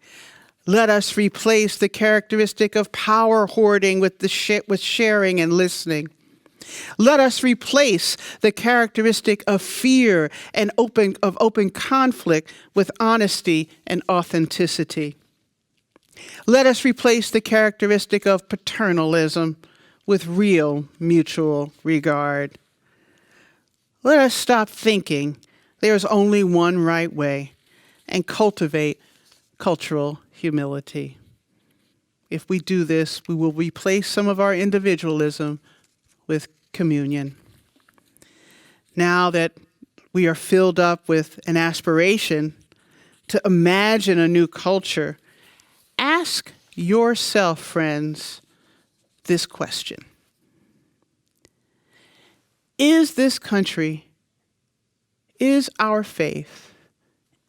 Let us replace the characteristic of power hoarding with sharing and listening. Let us replace the characteristic of fear and open conflict with honesty and authenticity. Let us replace the characteristic of paternalism with real mutual regard. Let us stop thinking there's only one right way and cultivate cultural humility. If we do this, we will replace some of our individualism with communion. Now that we are filled up with an aspiration to imagine a new culture, ask yourself, friends, this question. Is this country, is our faith,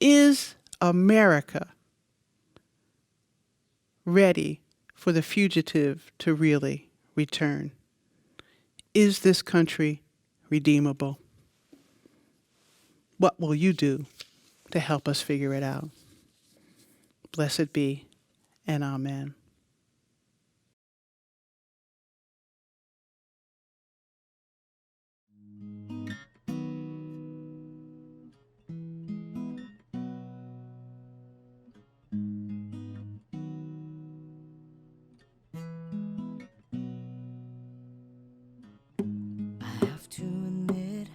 is America ready for the fugitive to really return? Is this country redeemable? What will you do to help us figure it out? Blessed be and amen. To admit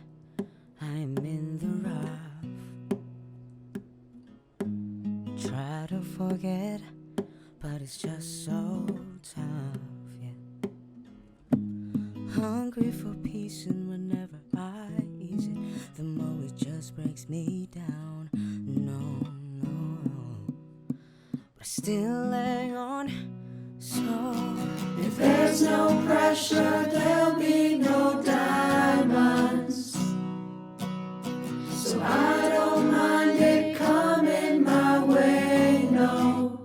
I'm in the rough. Try to forget, but it's just so tough, yeah. Hungry for peace, and whenever I ease it, the more it just breaks me down. No, but I still hang on. So if there's no pressure, there'll be no diamonds. So I don't mind it coming my way, no.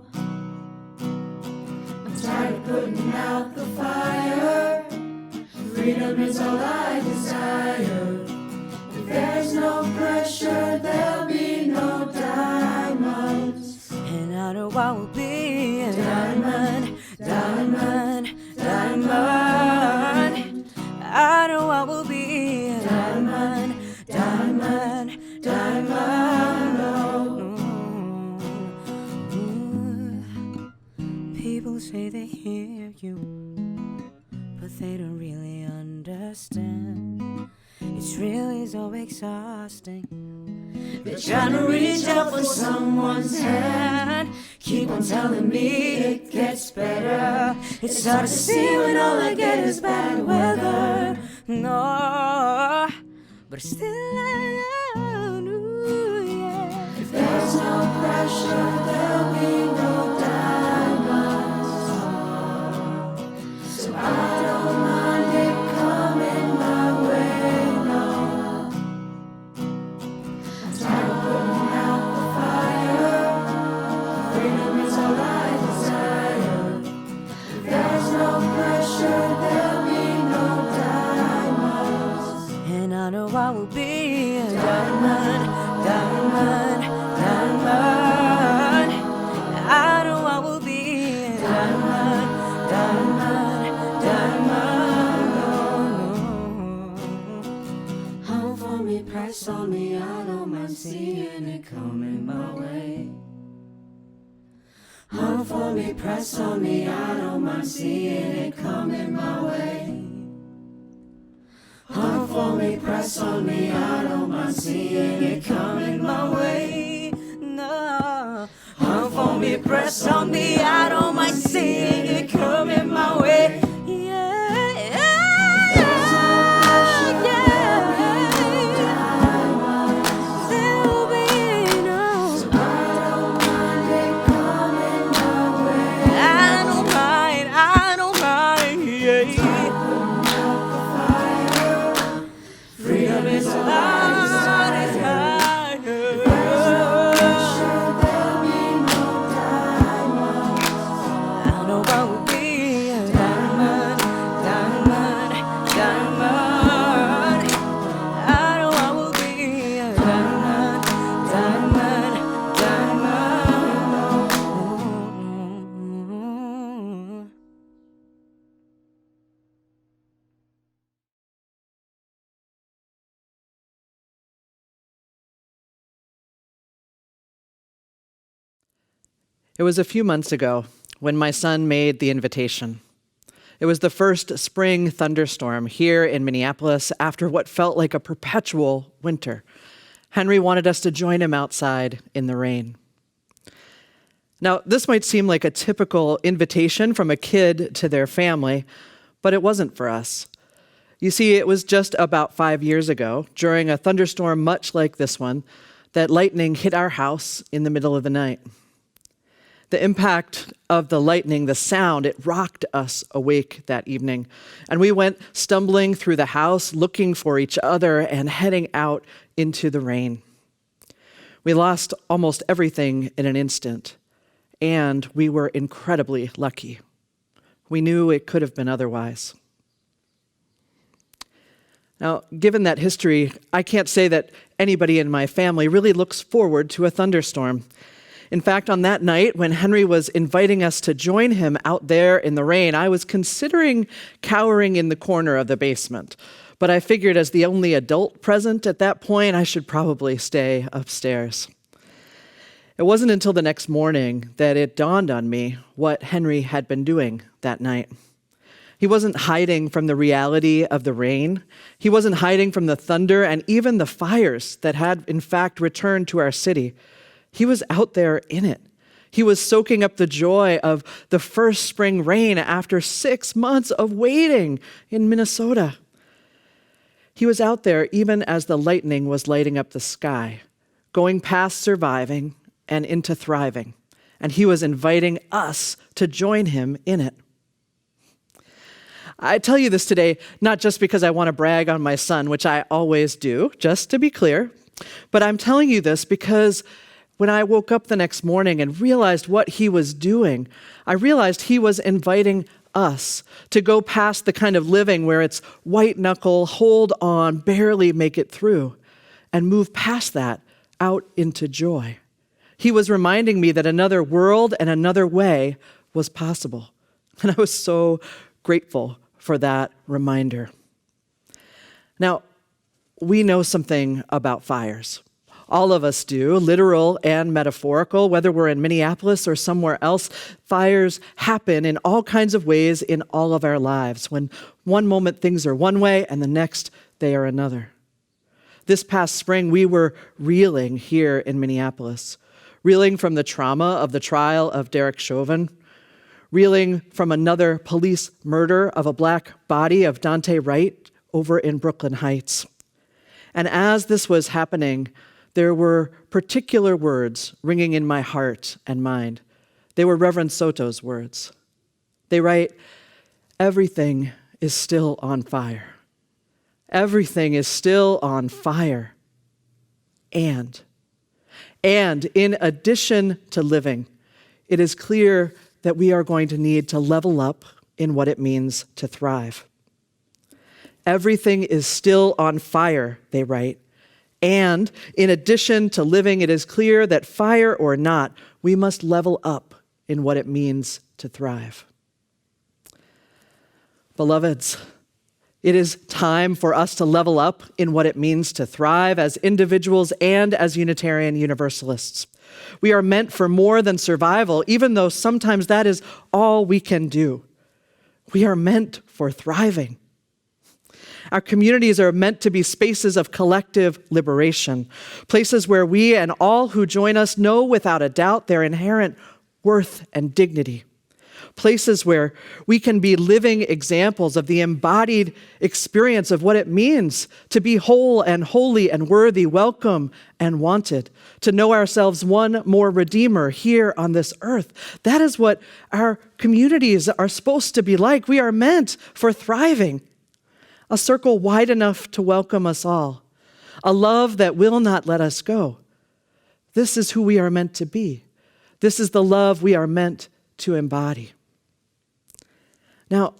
I'm tired of putting out the fire. Freedom is all I desire. If there's no pressure, there'll be no diamonds. And I know I will be a diamond. Diamond, diamond, I know I will be a diamond, diamond, diamond, People say they hear you, but they don't really understand. It's really so exhausting. They're trying to reach out for someone's hand. Keep on telling me it gets better. It's hard to see when all I get is bad weather. No, but still I know, yeah. If there's no pressure, there'll be no diamonds. So I don't mind it coming my way, no. I'm tired of putting out the fire. Freedom is all I desire. If there's no pressure, there'll be no diamonds. And I know I will be a diamond, diamond, diamond. I know I will be a diamond, diamond, diamond. Home for me, press on me. I don't mind seeing it coming my way. Home for me, press on me. I don't mind seeing it coming my way. Home for me, press on me. I don't mind seeing it coming my way. No. Home for me, press on me. I don't mind seeing it coming my way. Freedom is alive. It was a few months ago when my son made the invitation. It was the first spring thunderstorm here in Minneapolis after what felt like a perpetual winter. Henry wanted us to join him outside in the rain. Now, this might seem like a typical invitation from a kid to their family, but it wasn't for us. You see, it was just about 5 years ago, during a thunderstorm much like this one, that lightning hit our house in the middle of the night. The impact of the lightning, the sound, it rocked us awake that evening. And we went stumbling through the house, looking for each other and heading out into the rain. We lost almost everything in an instant, and we were incredibly lucky. We knew it could have been otherwise. Now, given that history, I can't say that anybody in my family really looks forward to a thunderstorm. In fact, on that night, when Henry was inviting us to join him out there in the rain, I was considering cowering in the corner of the basement. But I figured as the only adult present at that point, I should probably stay upstairs. It wasn't until the next morning that it dawned on me what Henry had been doing that night. He wasn't hiding from the reality of the rain. He wasn't hiding from the thunder and even the fires that had, in fact, returned to our city. He was out there in it. He was soaking up the joy of the first spring rain after 6 months of waiting in Minnesota. He was out there even as the lightning was lighting up the sky, going past surviving and into thriving. And he was inviting us to join him in it. I tell you this today, not just because I want to brag on my son, which I always do, just to be clear, but I'm telling you this because when I woke up the next morning and realized what he was doing, I realized he was inviting us to go past the kind of living where it's white knuckle, hold on, barely make it through, and move past that out into joy. He was reminding me that another world and another way was possible. And I was so grateful for that reminder. Now, we know something about fires. All of us do, literal and metaphorical, whether we're in Minneapolis or somewhere else. Fires happen in all kinds of ways in all of our lives. When one moment things are one way and the next they are another. This past spring, we were reeling here in Minneapolis, reeling from the trauma of the trial of Derek Chauvin, reeling from another police murder of a black body of Dante Wright over in Brooklyn Heights. And as this was happening, there were particular words ringing in my heart and mind. They were Reverend Soto's words. They write, "Everything is still on fire. Everything is still on fire. And in addition to living, it is clear that we are going to need to level up in what it means to thrive. Everything is still on fire," they write. And in addition to living, it is clear that fire or not, we must level up in what it means to thrive. Beloveds, it is time for us to level up in what it means to thrive as individuals and as Unitarian Universalists. We are meant for more than survival, even though sometimes that is all we can do. We are meant for thriving. Our communities are meant to be spaces of collective liberation, places where we and all who join us know without a doubt their inherent worth and dignity, places where we can be living examples of the embodied experience of what it means to be whole and holy and worthy, welcome and wanted, to know ourselves one more Redeemer here on this earth. That is what our communities are supposed to be like. We are meant for thriving. A circle wide enough to welcome us all. A love that will not let us go. This is who we are meant to be. This is the love we are meant to embody. Now,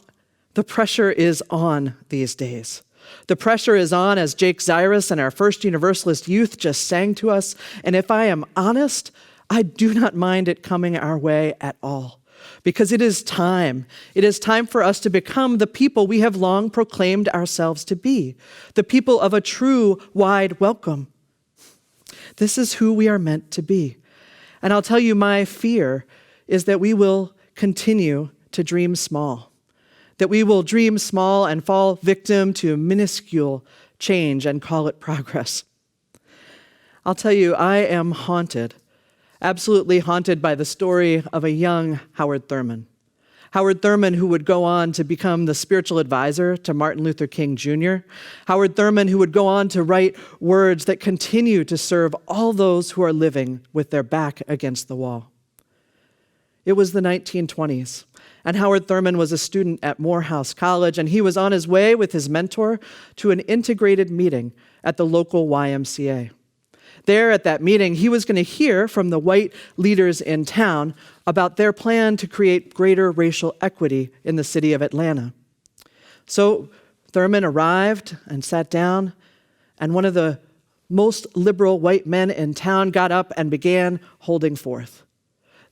the pressure is on these days. The pressure is on, as Jake Zyrus and our First Universalist youth just sang to us, and if I am honest, I do not mind it coming our way at all. Because it is time. It is time for us to become the people we have long proclaimed ourselves to be, the people of a true, wide welcome. This is who we are meant to be. And I'll tell you, my fear is that we will continue to dream small, that we will dream small and fall victim to minuscule change and call it progress. I'll tell you, I am haunted, absolutely haunted by the story of a young Howard Thurman. Howard Thurman, who would go on to become the spiritual advisor to Martin Luther King Jr. Howard Thurman, who would go on to write words that continue to serve all those who are living with their back against the wall. It was the 1920s, and Howard Thurman was a student at Morehouse College, and he was on his way with his mentor to an integrated meeting at the local YMCA. There at that meeting, he was going to hear from the white leaders in town about their plan to create greater racial equity in the city of Atlanta. So Thurman arrived and sat down, and one of the most liberal white men in town got up and began holding forth.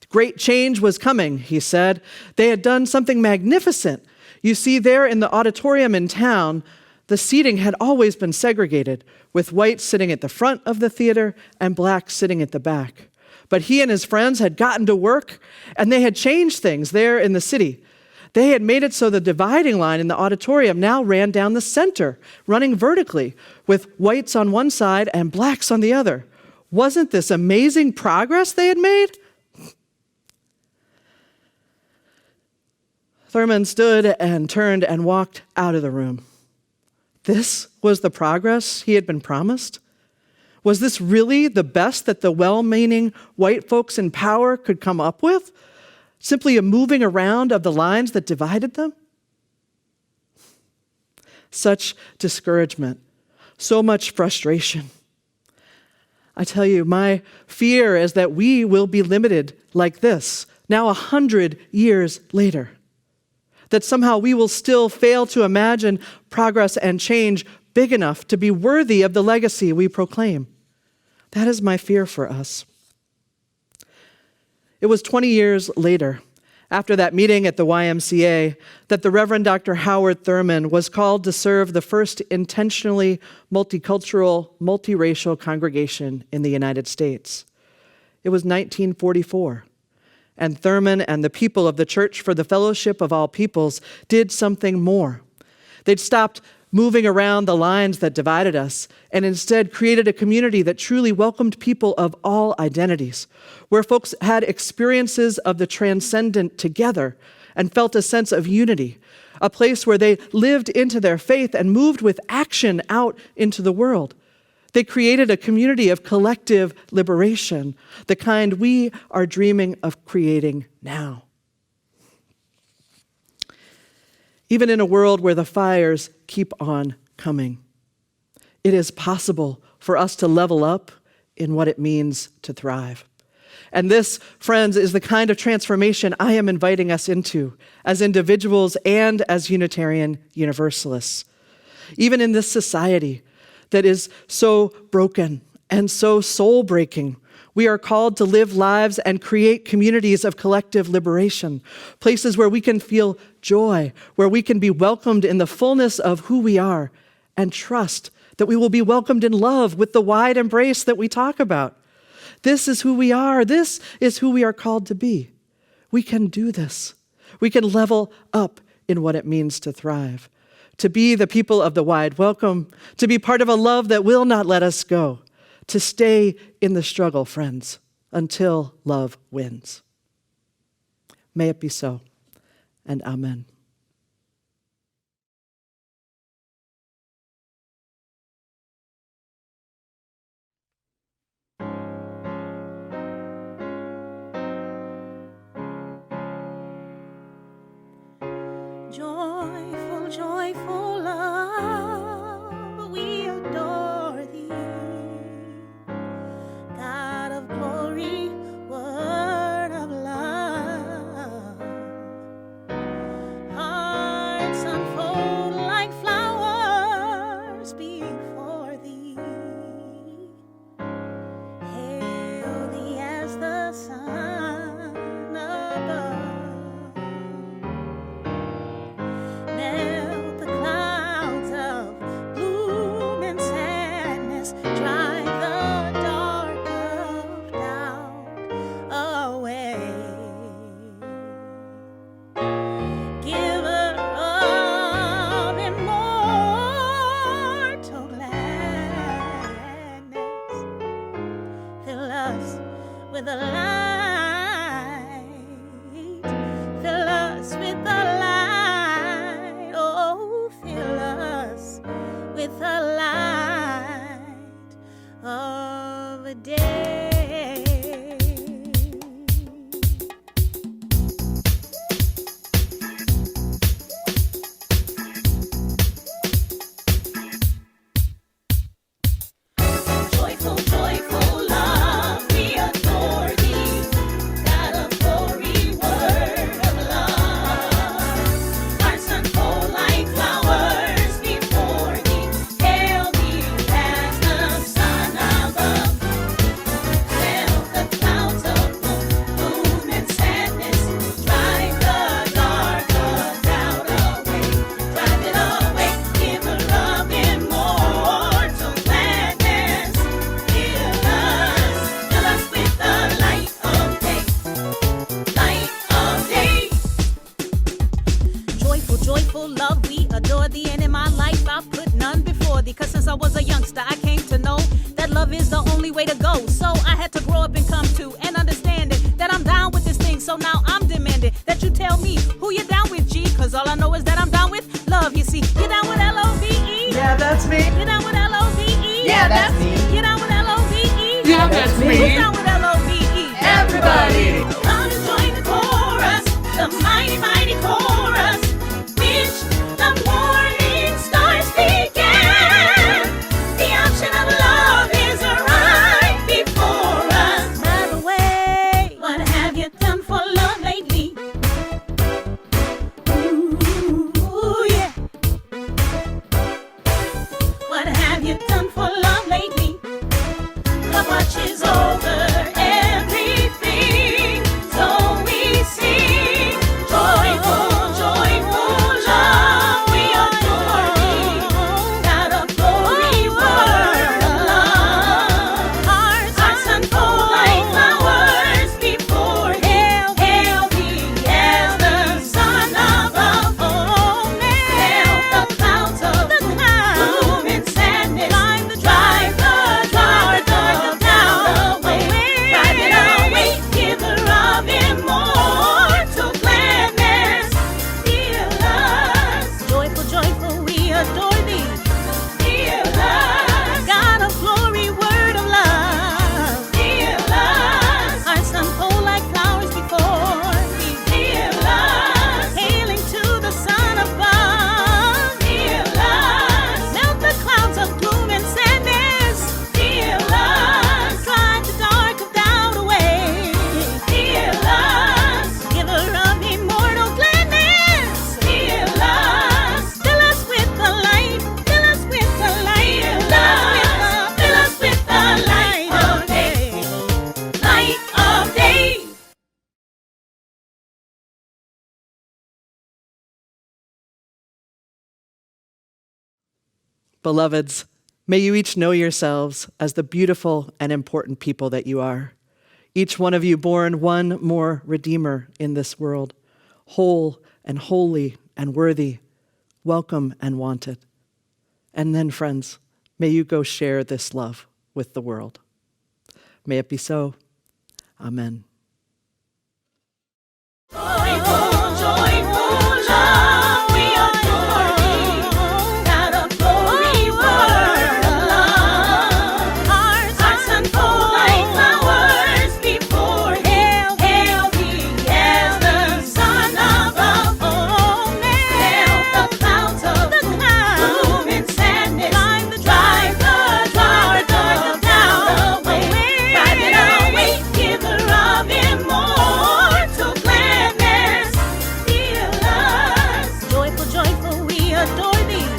Great change was coming, he said. They had done something magnificent. You see, there in the auditorium in town, the seating had always been segregated, with whites sitting at the front of the theater and blacks sitting at the back. But he and his friends had gotten to work, and they had changed things there in the city. They had made it so the dividing line in the auditorium now ran down the center, running vertically, with whites on one side and blacks on the other. Wasn't this amazing progress they had made? Thurman stood and turned and walked out of the room. This was the progress he had been promised? Was this really the best that the well-meaning white folks in power could come up with? Simply a moving around of the lines that divided them? Such discouragement, so much frustration. I tell you, my fear is that we will be limited like this, now 100 years later. That somehow we will still fail to imagine progress and change big enough to be worthy of the legacy we proclaim. That is my fear for us. It was 20 years later, after that meeting at the YMCA, that the Reverend Dr. Howard Thurman was called to serve the first intentionally multicultural, multiracial congregation in the United States. It was 1944. And Thurman and the people of the Church for the Fellowship of All Peoples did something more. They'd stopped moving around the lines that divided us and instead created a community that truly welcomed people of all identities, where folks had experiences of the transcendent together and felt a sense of unity, a place where they lived into their faith and moved with action out into the world. They created a community of collective liberation, the kind we are dreaming of creating now. Even in a world where the fires keep on coming, it is possible for us to level up in what it means to thrive. And this, friends, is the kind of transformation I am inviting us into as individuals and as Unitarian Universalists. Even in this society that is so broken and so soul-breaking, we are called to live lives and create communities of collective liberation, places where we can feel joy, where we can be welcomed in the fullness of who we are, and trust that we will be welcomed in love with the wide embrace that we talk about. This is who we are. This is who we are called to be. We can do this. We can level up in what it means to thrive, to be the people of the wide welcome, to be part of a love that will not let us go, to stay in the struggle, friends, until love wins. May it be so, and amen. Joyful, joyful love, we adore thee. God of glory, word of love. Hearts unfold like flowers before thee. Hail thee as the sun above. Melt the clouds Joyful, joyful love, we adore thee. And in my life, I put none before thee. Cause since I was a youngster, I came to know that love is the only way to go. So I had to grow up and come to and understand it, that I'm down with this thing. So now I'm demanding that you tell me who you're down with, G. Cause all I know is that I'm down with love. You see, you're down with L-O-V-E. Yeah, that's me. You're down with L-O-V-E. Yeah, that's me. You're down with L-O-V-E. Yeah, that's me. Who's down with L-O-V-E? Everybody. Come to join the chorus, the mighty, mighty chorus, which the morning stars began. The option of love is right before us. By the way, what have you done for love lately? Ooh, yeah. What have you done for love lately? Love watches over everything, so we sing joyful, joyful love. We adore thee, God of glory, word of love. Hearts unfold like flowers before thee. Hail thee as the Son above. Hail the clouds of gloom and sadness. Drive the dark cloud away. Drive it away, giver of immortal gladness. Heal us. Joyful, joyful, we adore thee. Heal us. God of glory, word of love. Heal us. Hearts unfold like flowers before thee. Heal us. Hailing to the Son above. Heal us. Melt the clouds of gloom and sadness. Heal us. Drive the dark of doubt away. Heal us. Giver of immortal gladness. Heal us. Fill us with the light. Fill us with the light. Fill us with the light of day. Light of day. Beloveds, may you each know yourselves as the beautiful and important people that you are. Each one of you born one more Redeemer in this world, whole and holy and worthy, welcome and wanted. And then, friends, may you go share this love with the world. May it be so. Amen. Joyful, joyful love, we adore thee. God of glory, word of love. Hearts unfold like flowers before thee. Hail thee as the Son above. Hail the clouds of gloom and sadness. Drive the dark cloud away. Drive it away, giver of immortal gladness. Heal us. Joyful, joyful, we adore thee.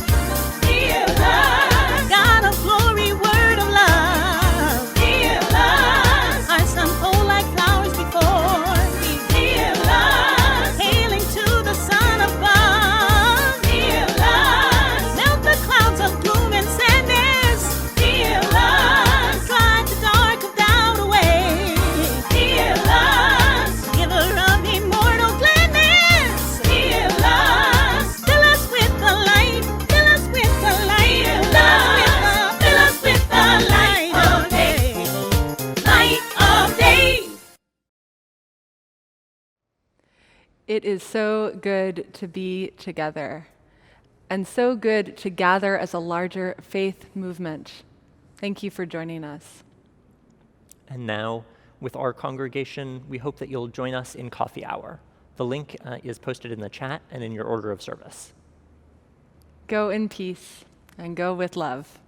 Heal us. God of glory, word of love. Heal us. Hearts unfold like flowers before thee. Heal us. Hailing to the Son above. Heal us. Melt the clouds of gloom and sadness. Heal us. Drive the dark of doubt away. Heal us. Giver of immortal gladness. Heal us. Fill us with the light. Fill us with the light. Fill us with the light of day. Light of day. It is so good to be together, and so good to gather as a larger faith movement. Thank you for joining us. And now, with our congregation, we hope that you'll join us in coffee hour. The link is posted in the chat and in your order of service. Go in peace and go with love.